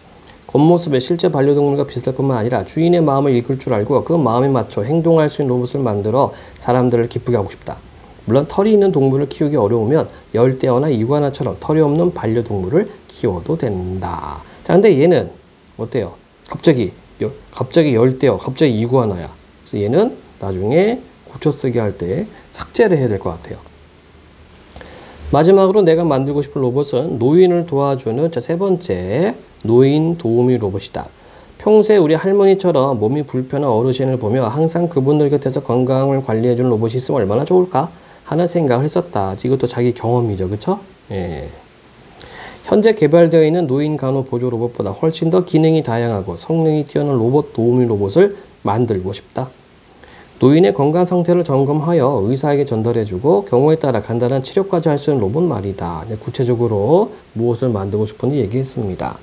겉모습에 실제 반려동물과 비슷할 뿐만 아니라 주인의 마음을 읽을 줄 알고 그 마음에 맞춰 행동할 수 있는 로봇을 만들어 사람들을 기쁘게 하고 싶다. 물론 털이 있는 동물을 키우기 어려우면 열대어나 이구아나처럼 털이 없는 반려동물을 키워도 된다. 자, 근데 얘는 어때요? 갑자기 열대어, 갑자기 이구아나야. 그래서 얘는 나중에 고쳐쓰기 할 때 삭제를 해야 될 것 같아요. 마지막으로 내가 만들고 싶은 로봇은 노인을 도와주는 세 번째 노인 도우미 로봇이다. 평소에 우리 할머니처럼 몸이 불편한 어르신을 보며 항상 그분들 곁에서 건강을 관리해주는 로봇이 있으면 얼마나 좋을까 하는 생각을 했었다. 이것도 자기 경험이죠. 그쵸? 예. 현재 개발되어 있는 노인 간호 보조 로봇보다 훨씬 더 기능이 다양하고 성능이 뛰어난 로봇 도우미 로봇을 만들고 싶다. 노인의 건강 상태를 점검하여 의사에게 전달해주고 경우에 따라 간단한 치료까지 할 수 있는 로봇 말이다. 구체적으로 무엇을 만들고 싶은지 얘기했습니다.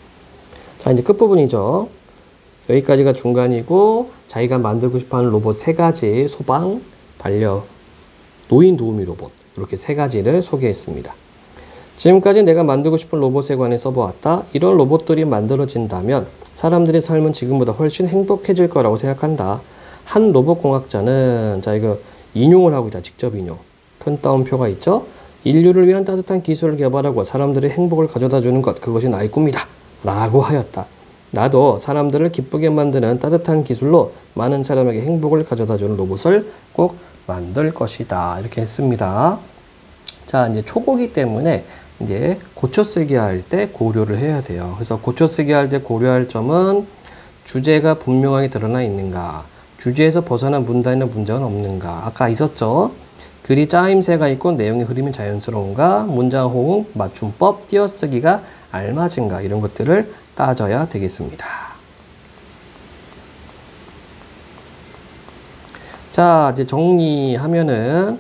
자, 이제 끝부분이죠. 여기까지가 중간이고 자기가 만들고 싶어하는 로봇 3가지 소방, 반려, 노인 도우미 로봇 이렇게 3가지를 소개했습니다. 지금까지 내가 만들고 싶은 로봇에 관해 써보았다. 이런 로봇들이 만들어진다면 사람들의 삶은 지금보다 훨씬 행복해질 거라고 생각한다. 한 로봇공학자는 자 이거 인용을 하고 있다. 직접 인용. 큰 따옴표가 있죠. 인류를 위한 따뜻한 기술을 개발하고 사람들의 행복을 가져다 주는 것, 그것이 나의 꿈이다 라고 하였다. 나도 사람들을 기쁘게 만드는 따뜻한 기술로 많은 사람에게 행복을 가져다 주는 로봇을 꼭 만들 것이다. 이렇게 했습니다. 자, 이제 초보기 때문에 이제 고쳐쓰기 할 때 고려를 해야 돼요. 그래서 고쳐쓰기 할 때 고려할 점은 주제가 분명하게 드러나 있는가, 주제에서 벗어난 문단이나 문장은 없는가. 아까 있었죠. 글이 짜임새가 있고 내용의 흐름이 자연스러운가, 문장 호응, 맞춤법, 띄어쓰기가 알맞은가, 이런 것들을 따져야 되겠습니다. 자, 이제 정리하면은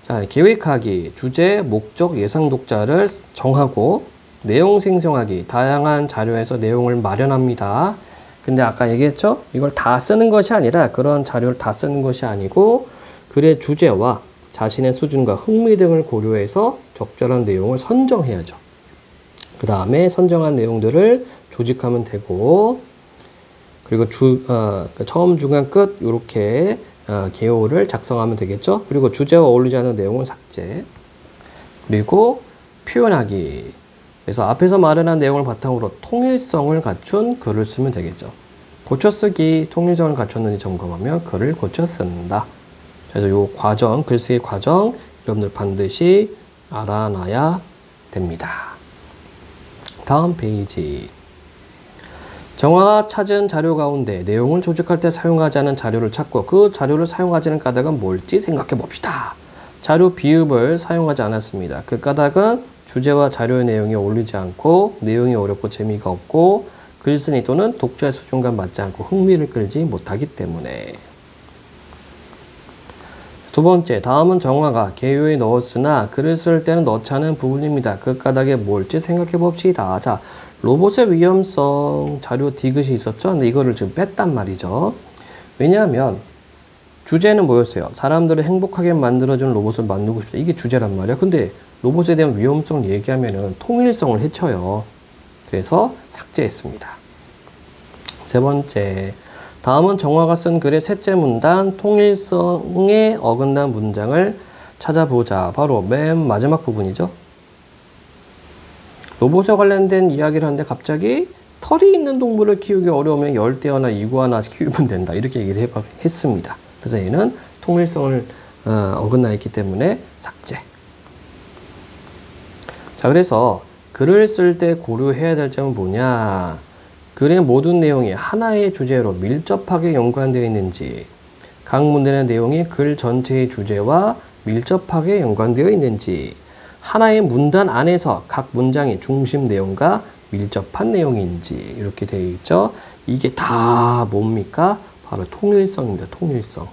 자, 계획하기, 주제, 목적, 예상 독자를 정하고 내용 생성하기, 다양한 자료에서 내용을 마련합니다. 근데 아까 얘기했죠? 이걸 다 쓰는 것이 아니라 그런 자료를 다 쓰는 것이 아니고 글의 주제와 자신의 수준과 흥미 등을 고려해서 적절한 내용을 선정해야죠. 그 다음에 선정한 내용들을 조직하면 되고, 그리고 처음, 중간, 끝 이렇게 개요를 작성하면 되겠죠. 그리고 주제와 어울리지 않는 내용은 삭제. 그리고 표현하기. 그래서 앞에서 마련한 내용을 바탕으로 통일성을 갖춘 글을 쓰면 되겠죠. 고쳐쓰기, 통일성을 갖췄는지 점검하며 글을 고쳐 쓴다. 그래서 이 과정, 글쓰기 과정 여러분들 반드시 알아놔야 됩니다. 다음 페이지. 정화가 찾은 자료 가운데 내용을 조직할 때 사용하지 않은 자료를 찾고 그 자료를 사용하지 않은 까닭은 뭘지 생각해 봅시다. 자료 비읍을 사용하지 않았습니다. 그 까닭은 주제와 자료의 내용이 어울리지 않고 내용이 어렵고 재미가 없고 글쓴이 또는 독자의 수준과 맞지 않고 흥미를 끌지 못하기 때문에. 두 번째, 다음은 정화가 개요에 넣었으나 글을 쓸 때는 넣지 않은 부분입니다. 그 까닭이 뭘지 생각해 봅시다. 자, 로봇의 위험성 자료 디귿이 있었죠? 근데 이거를 지금 뺐단 말이죠. 왜냐하면 주제는 뭐였어요? 사람들을 행복하게 만들어주는 로봇을 만들고 싶다. 이게 주제란 말이야. 근데 로봇에 대한 위험성을 얘기하면은 통일성을 해쳐요. 그래서 삭제했습니다. 세 번째, 다음은 정화가 쓴 글의 셋째 문단, 통일성에 어긋난 문장을 찾아보자. 바로 맨 마지막 부분이죠. 로봇에 관련된 이야기를 하는데 갑자기 털이 있는 동물을 키우기 어려우면 열대어나 이구아나 키우면 된다. 이렇게 얘기를 했습니다. 그래서 얘는 통일성을 어긋나 있기 때문에 삭제. 자, 그래서 글을 쓸 때 고려해야 될 점은 뭐냐? 글의 모든 내용이 하나의 주제로 밀접하게 연관되어 있는지, 각 문단의 내용이 글 전체의 주제와 밀접하게 연관되어 있는지, 하나의 문단 안에서 각 문장의 중심 내용과 밀접한 내용인지 이렇게 되어 있죠. 이게 다 뭡니까? 바로 통일성입니다. 통일성.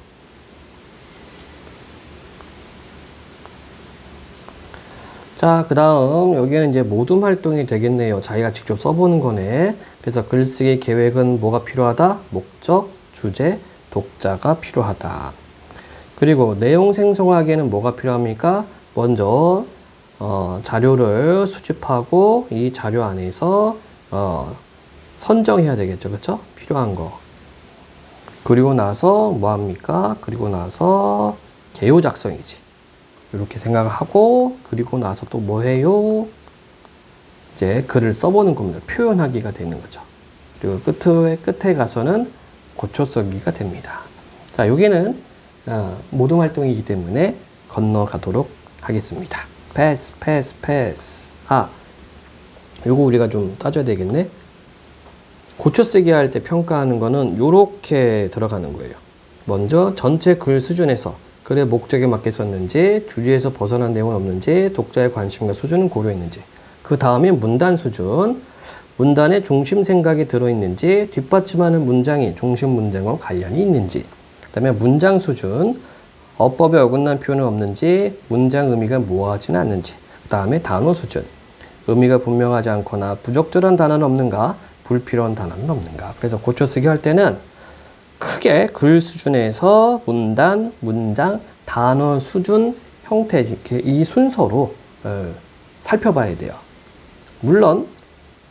자, 그 다음 여기에는 이제 모둠 활동이 되겠네요. 자기가 직접 써보는 거네. 그래서 글쓰기 계획은 뭐가 필요하다? 목적, 주제, 독자가 필요하다. 그리고 내용 생성하기에는 뭐가 필요합니까? 먼저 자료를 수집하고 이 자료 안에서 선정해야 되겠죠. 그렇죠? 필요한 거. 그리고 나서 뭐합니까? 그리고 나서 개요 작성이지. 이렇게 생각하고 그리고 나서 또 뭐해요? 이제 글을 써보는 겁니다. 표현하기가 되는 거죠. 그리고 끝에 가서는 고쳐 쓰기가 됩니다. 자, 여기는 모든 활동이기 때문에 건너가도록 하겠습니다. 패스, 패스, 패스. 요거 우리가 좀 따져야 되겠네. 고쳐 쓰기 할 때 평가하는 거는 요렇게 들어가는 거예요. 먼저 전체 글 수준에서 글의 목적에 맞게 썼는지, 주제에서 벗어난 내용은 없는지, 독자의 관심과 수준은 고려했는지, 그 다음에 문단 수준, 문단에 중심 생각이 들어있는지, 뒷받침하는 문장이 중심 문장과 관련이 있는지, 그 다음에 문장 수준, 어법에 어긋난 표현은 없는지, 문장 의미가 모호하지는 않는지, 그 다음에 단어 수준, 의미가 분명하지 않거나 부적절한 단어는 없는가, 불필요한 단어는 없는가. 그래서 고쳐쓰기 할 때는 크게 글 수준에서 문단, 문장, 단어 수준, 형태 이렇게 이 순서로 살펴봐야 돼요. 물론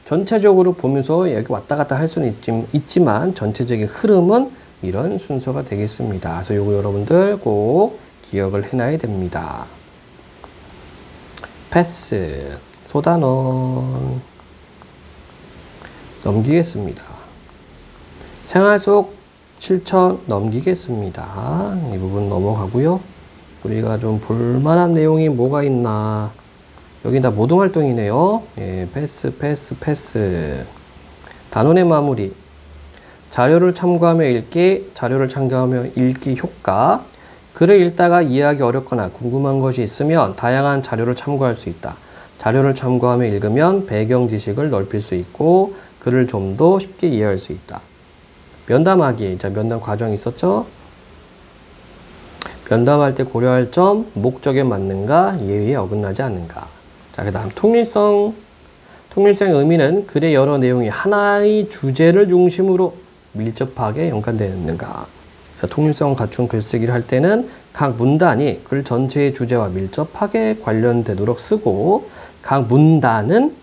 전체적으로 보면서 여기 왔다 갔다 할 수는 있지만 전체적인 흐름은 이런 순서가 되겠습니다. 그래서 이거 여러분들 꼭 기억을 해놔야 됩니다. 패스, 소단원 넘기겠습니다. 생활 속 실천 넘기겠습니다. 이 부분 넘어가고요. 우리가 좀 볼만한 내용이 뭐가 있나. 여기 다 모동활동이네요. 예, 패스, 패스, 패스. 단원의 마무리. 자료를 참고하며 읽기, 자료를 참고하며 읽기 효과. 글을 읽다가 이해하기 어렵거나 궁금한 것이 있으면 다양한 자료를 참고할 수 있다. 자료를 참고하며 읽으면 배경 지식을 넓힐 수 있고 글을 좀 더 쉽게 이해할 수 있다. 면담하기. 자, 면담 과정이 있었죠? 면담할 때 고려할 점, 목적에 맞는가, 예의에 어긋나지 않는가. 자, 그 다음 통일성. 통일성의 의미는 글의 여러 내용이 하나의 주제를 중심으로 밀접하게 연관되는가. 그래서 통일성을 갖춘 글쓰기를 할 때는 각 문단이 글 전체의 주제와 밀접하게 관련되도록 쓰고 각 문단은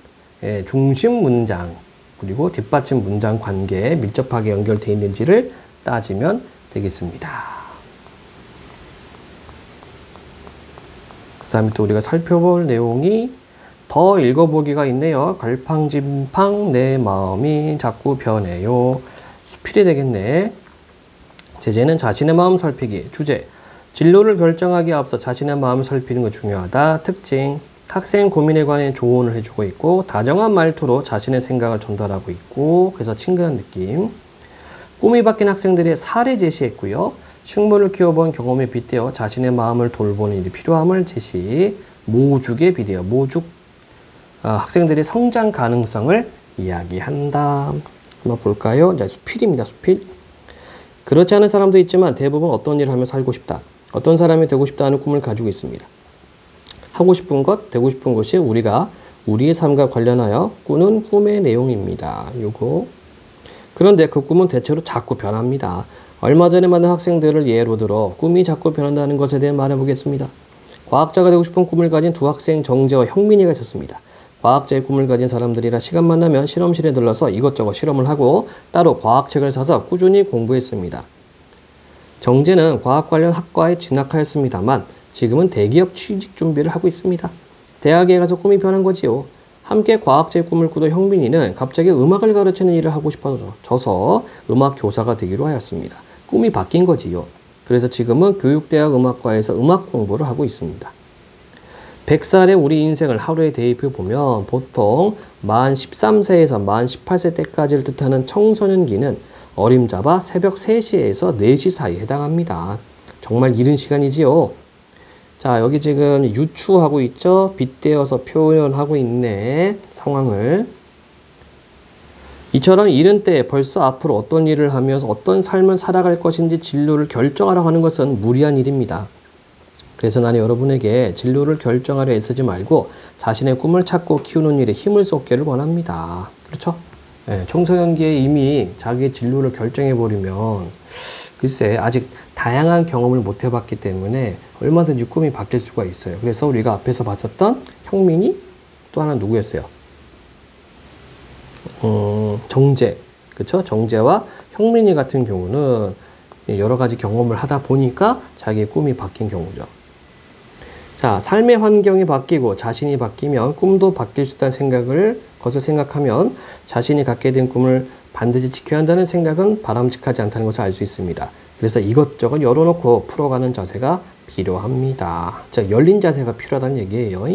중심 문장 그리고 뒷받침 문장 관계에 밀접하게 연결되어 있는지를 따지면 되겠습니다. 그 다음에 또 우리가 살펴볼 내용이 더 읽어보기가 있네요. 갈팡진팡 내 마음이 자꾸 변해요. 수필이 되겠네. 제재는 자신의 마음 살피기. 주제. 진로를 결정하기에 앞서 자신의 마음을 살피는 거 중요하다. 특징. 학생 고민에 관해 조언을 해주고 있고 다정한 말투로 자신의 생각을 전달하고 있고 그래서 친근한 느낌. 꿈이 바뀐 학생들의 사례 제시했고요. 식물을 키워본 경험에 빗대어 자신의 마음을 돌보는 일이 필요함을 제시. 모죽에 비대어. 모죽. 학생들의 성장 가능성을 이야기한다. 한번 볼까요? 이제 수필입니다. 수필. 그렇지 않은 사람도 있지만 대부분 어떤 일을 하며 살고 싶다. 어떤 사람이 되고 싶다 하는 꿈을 가지고 있습니다. 하고 싶은 것, 되고 싶은 것이 우리가 우리의 삶과 관련하여 꾸는 꿈의 내용입니다. 요거. 그런데 그 꿈은 대체로 자꾸 변합니다. 얼마 전에 만난 학생들을 예로 들어 꿈이 자꾸 변한다는 것에 대해 말해보겠습니다. 과학자가 되고 싶은 꿈을 가진 두 학생 정재와 형민이가 있었습니다. 과학자의 꿈을 가진 사람들이라 시간만 나면 실험실에 들러서 이것저것 실험을 하고 따로 과학책을 사서 꾸준히 공부했습니다. 정재는 과학 관련 학과에 진학하였습니다만 지금은 대기업 취직 준비를 하고 있습니다. 대학에 가서 꿈이 변한 거지요. 함께 과학자의 꿈을 꾸던 형민이는 갑자기 음악을 가르치는 일을 하고 싶어져서 음악 교사가 되기로 하였습니다. 꿈이 바뀐 거지요. 그래서 지금은 교육대학 음악과에서 음악 공부를 하고 있습니다. 100살의 우리 인생을 하루에 대입해 보면 보통 만 13세에서 만 18세 때까지를 뜻하는 청소년기는 어림잡아 새벽 3시에서 4시 사이에 해당합니다. 정말 이른 시간이지요. 자, 여기 지금 유추하고 있죠? 빗대어서 표현하고 있네. 상황을. 이처럼 이른 때에 벌써 앞으로 어떤 일을 하면서 어떤 삶을 살아갈 것인지 진로를 결정하라고 하는 것은 무리한 일입니다. 그래서 나는 여러분에게 진로를 결정하려 애쓰지 말고 자신의 꿈을 찾고 키우는 일에 힘을 쏟기를 원합니다. 그렇죠? 네, 청소년기에 이미 자기의 진로를 결정해버리면 글쎄 아직 다양한 경험을 못 해봤기 때문에 얼마든지 꿈이 바뀔 수가 있어요. 그래서 우리가 앞에서 봤었던 형민이 또 하나 누구였어요? 정재, 그쵸? 정재와 형민이 같은 경우는 여러 가지 경험을 하다 보니까 자기의 꿈이 바뀐 경우죠. 자, 삶의 환경이 바뀌고 자신이 바뀌면 꿈도 바뀔 수 있다는 것을 생각하면 자신이 갖게 된 꿈을 반드시 지켜야 한다는 생각은 바람직하지 않다는 것을 알 수 있습니다. 그래서 이것저것 열어놓고 풀어가는 자세가 필요합니다. 자, 열린 자세가 필요하다는 얘기예요.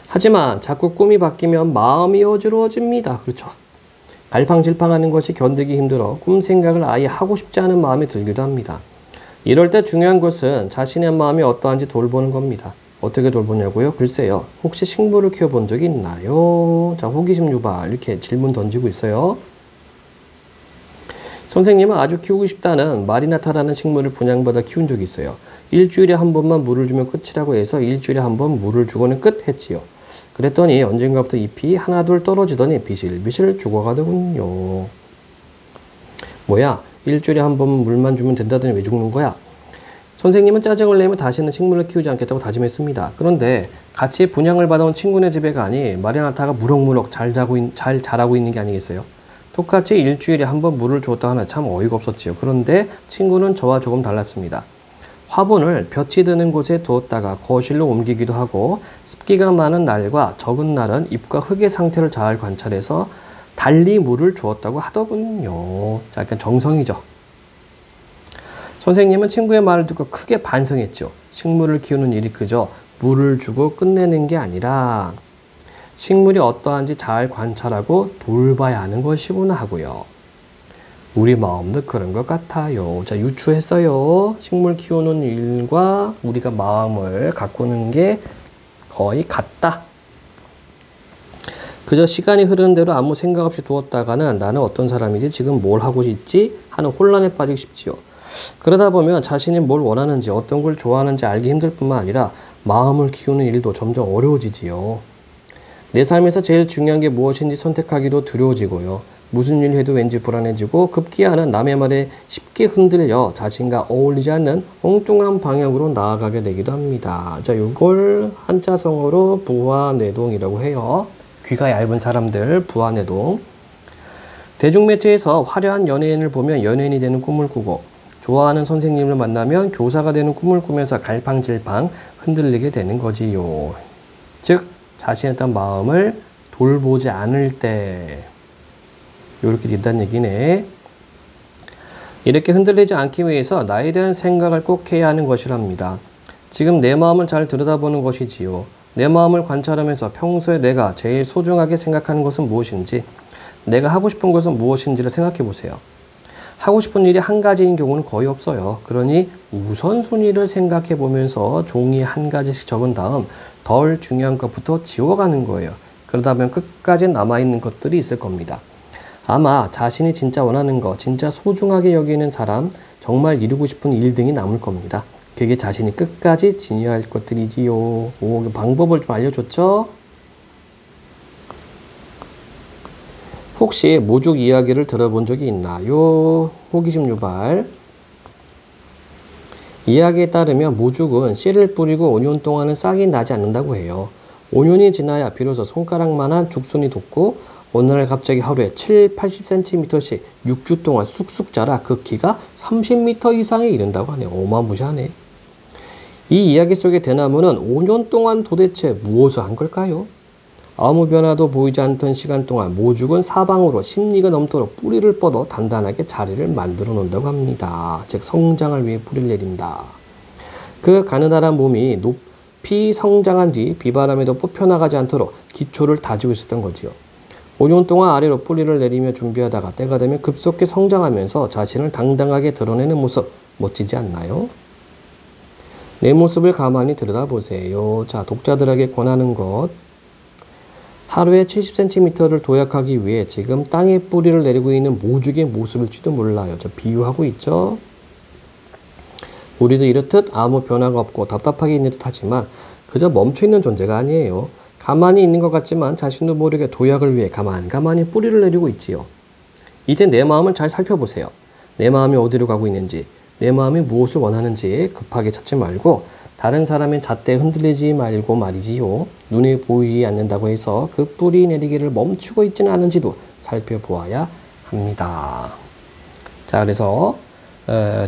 하지만 자꾸 꿈이 바뀌면 마음이 어지러워집니다. 그렇죠? 갈팡질팡하는 것이 견디기 힘들어 꿈 생각을 아예 하고 싶지 않은 마음이 들기도 합니다. 이럴 때 중요한 것은 자신의 마음이 어떠한지 돌보는 겁니다. 어떻게 돌보냐고요? 글쎄요. 혹시 식물을 키워본 적이 있나요? 자, 호기심 유발 이렇게 질문 던지고 있어요. 선생님은 아주 키우고 싶다는 마리나타라는 식물을 분양받아 키운 적이 있어요. 일주일에 한 번만 물을 주면 끝이라고 해서 일주일에 한 번 물을 주고는 끝 했지요. 그랬더니 언젠가부터 잎이 하나둘 떨어지더니 비실비실 죽어가더군요. 뭐야? 일주일에 한 번 물만 주면 된다더니 왜 죽는 거야? 선생님은 짜증을 내며 다시는 식물을 키우지 않겠다고 다짐했습니다. 그런데 같이 분양을 받아온 친구네 집에 가니 마리나타가 무럭무럭 잘 자라고 있는 게 아니겠어요? 똑같이 일주일에 한 번 물을 줬다 하나 참 어이가 없었지요. 그런데 친구는 저와 조금 달랐습니다. 화분을 볕이 드는 곳에 두었다가 거실로 옮기기도 하고 습기가 많은 날과 적은 날은 잎과 흙의 상태를 잘 관찰해서 달리 물을 주었다고 하더군요. 자, 약간 정성이죠. 선생님은 친구의 말을 듣고 크게 반성했죠. 식물을 키우는 일이 그저 물을 주고 끝내는 게 아니라 식물이 어떠한지 잘 관찰하고 돌봐야 하는 것이구나 하고요. 우리 마음도 그런 것 같아요. 자, 유추했어요. 식물 키우는 일과 우리가 마음을 가꾸는 게 거의 같다. 그저 시간이 흐르는 대로 아무 생각 없이 두었다가는 나는 어떤 사람이지 지금 뭘 하고 있지 하는 혼란에 빠지기 쉽지요. 그러다 보면 자신이 뭘 원하는지 어떤 걸 좋아하는지 알기 힘들 뿐만 아니라 마음을 키우는 일도 점점 어려워지지요. 내 삶에서 제일 중요한 게 무엇인지 선택하기도 두려워지고요. 무슨 일 해도 왠지 불안해지고 급기야는 남의 말에 쉽게 흔들려 자신과 어울리지 않는 엉뚱한 방향으로 나아가게 되기도 합니다. 자, 이걸 한자성어로 부화뇌동이라고 해요. 귀가 얇은 사람들 부화뇌동. 대중매체에서 화려한 연예인을 보면 연예인이 되는 꿈을 꾸고 좋아하는 선생님을 만나면 교사가 되는 꿈을 꾸면서 갈팡질팡 흔들리게 되는 거지요. 즉 자신의 어떤 마음을 돌보지 않을 때 이렇게 된다는 얘기네. 이렇게 흔들리지 않기 위해서 나에 대한 생각을 꼭 해야 하는 것이랍니다. 지금 내 마음을 잘 들여다보는 것이지요. 내 마음을 관찰하면서 평소에 내가 제일 소중하게 생각하는 것은 무엇인지, 내가 하고 싶은 것은 무엇인지를 생각해 보세요. 하고 싶은 일이 한 가지인 경우는 거의 없어요. 그러니 우선순위를 생각해 보면서 종이에 한 가지씩 적은 다음 덜 중요한 것부터 지워가는 거예요. 그러다 보면 끝까지 남아있는 것들이 있을 겁니다. 아마 자신이 진짜 원하는 것, 진짜 소중하게 여기는 사람, 정말 이루고 싶은 일 등이 남을 겁니다. 그게 자신이 끝까지 지녀야 할 것들이지요. 오, 방법을 좀 알려줬죠? 혹시 모죽 이야기를 들어본 적이 있나요? 호기심 유발. 이야기에 따르면 모죽은 씨를 뿌리고 5년 동안은 싹이 나지 않는다고 해요. 5년이 지나야 비로소 손가락만한 죽순이 돋고 어느 날 갑자기 하루에 80cm씩 6주 동안 쑥쑥 자라 그 키가 30m 이상에 이른다고 하네요. 어마무시하네. 이 이야기 속의 대나무는 5년 동안 도대체 무엇을 한 걸까요? 아무 변화도 보이지 않던 시간 동안 모죽은 사방으로 10리가 넘도록 뿌리를 뻗어 단단하게 자리를 만들어 놓는다고 합니다. 즉 성장을 위해 뿌리를 내린다. 그 가느다란 몸이 높이 성장한 뒤 비바람에도 뽑혀나가지 않도록 기초를 다지고 있었던 거지요. 5년 동안 아래로 뿌리를 내리며 준비하다가 때가 되면 급속히 성장하면서 자신을 당당하게 드러내는 모습 멋지지 않나요? 내 모습을 가만히 들여다보세요. 자, 독자들에게 권하는 것. 하루에 70cm를 도약하기 위해 지금 땅에 뿌리를 내리고 있는 모죽의 모습일지도 몰라요. 저 비유하고 있죠? 우리도 이렇듯 아무 변화가 없고 답답하게 있는 듯 하지만 그저 멈춰있는 존재가 아니에요. 가만히 있는 것 같지만 자신도 모르게 도약을 위해 가만히 뿌리를 내리고 있지요. 이제 내 마음을 잘 살펴보세요. 내 마음이 어디로 가고 있는지, 내 마음이 무엇을 원하는지 급하게 찾지 말고 다른 사람의 잣대에 흔들리지 말고 말이지요. 눈에 보이지 않는다고 해서 그 뿌리 내리기를 멈추고 있지는 않은지도 살펴보아야 합니다. 자, 그래서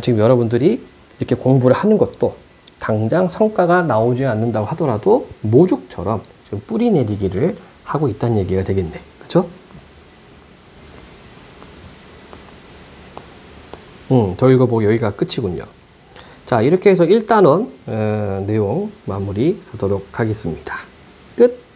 지금 여러분들이 이렇게 공부를 하는 것도 당장 성과가 나오지 않는다고 하더라도 모죽처럼 지금 뿌리 내리기를 하고 있다는 얘기가 되겠네. 그렇죠? 더 읽어보고 여기가 끝이군요. 자, 이렇게 해서 1단원 내용 마무리하도록 하겠습니다. 끝!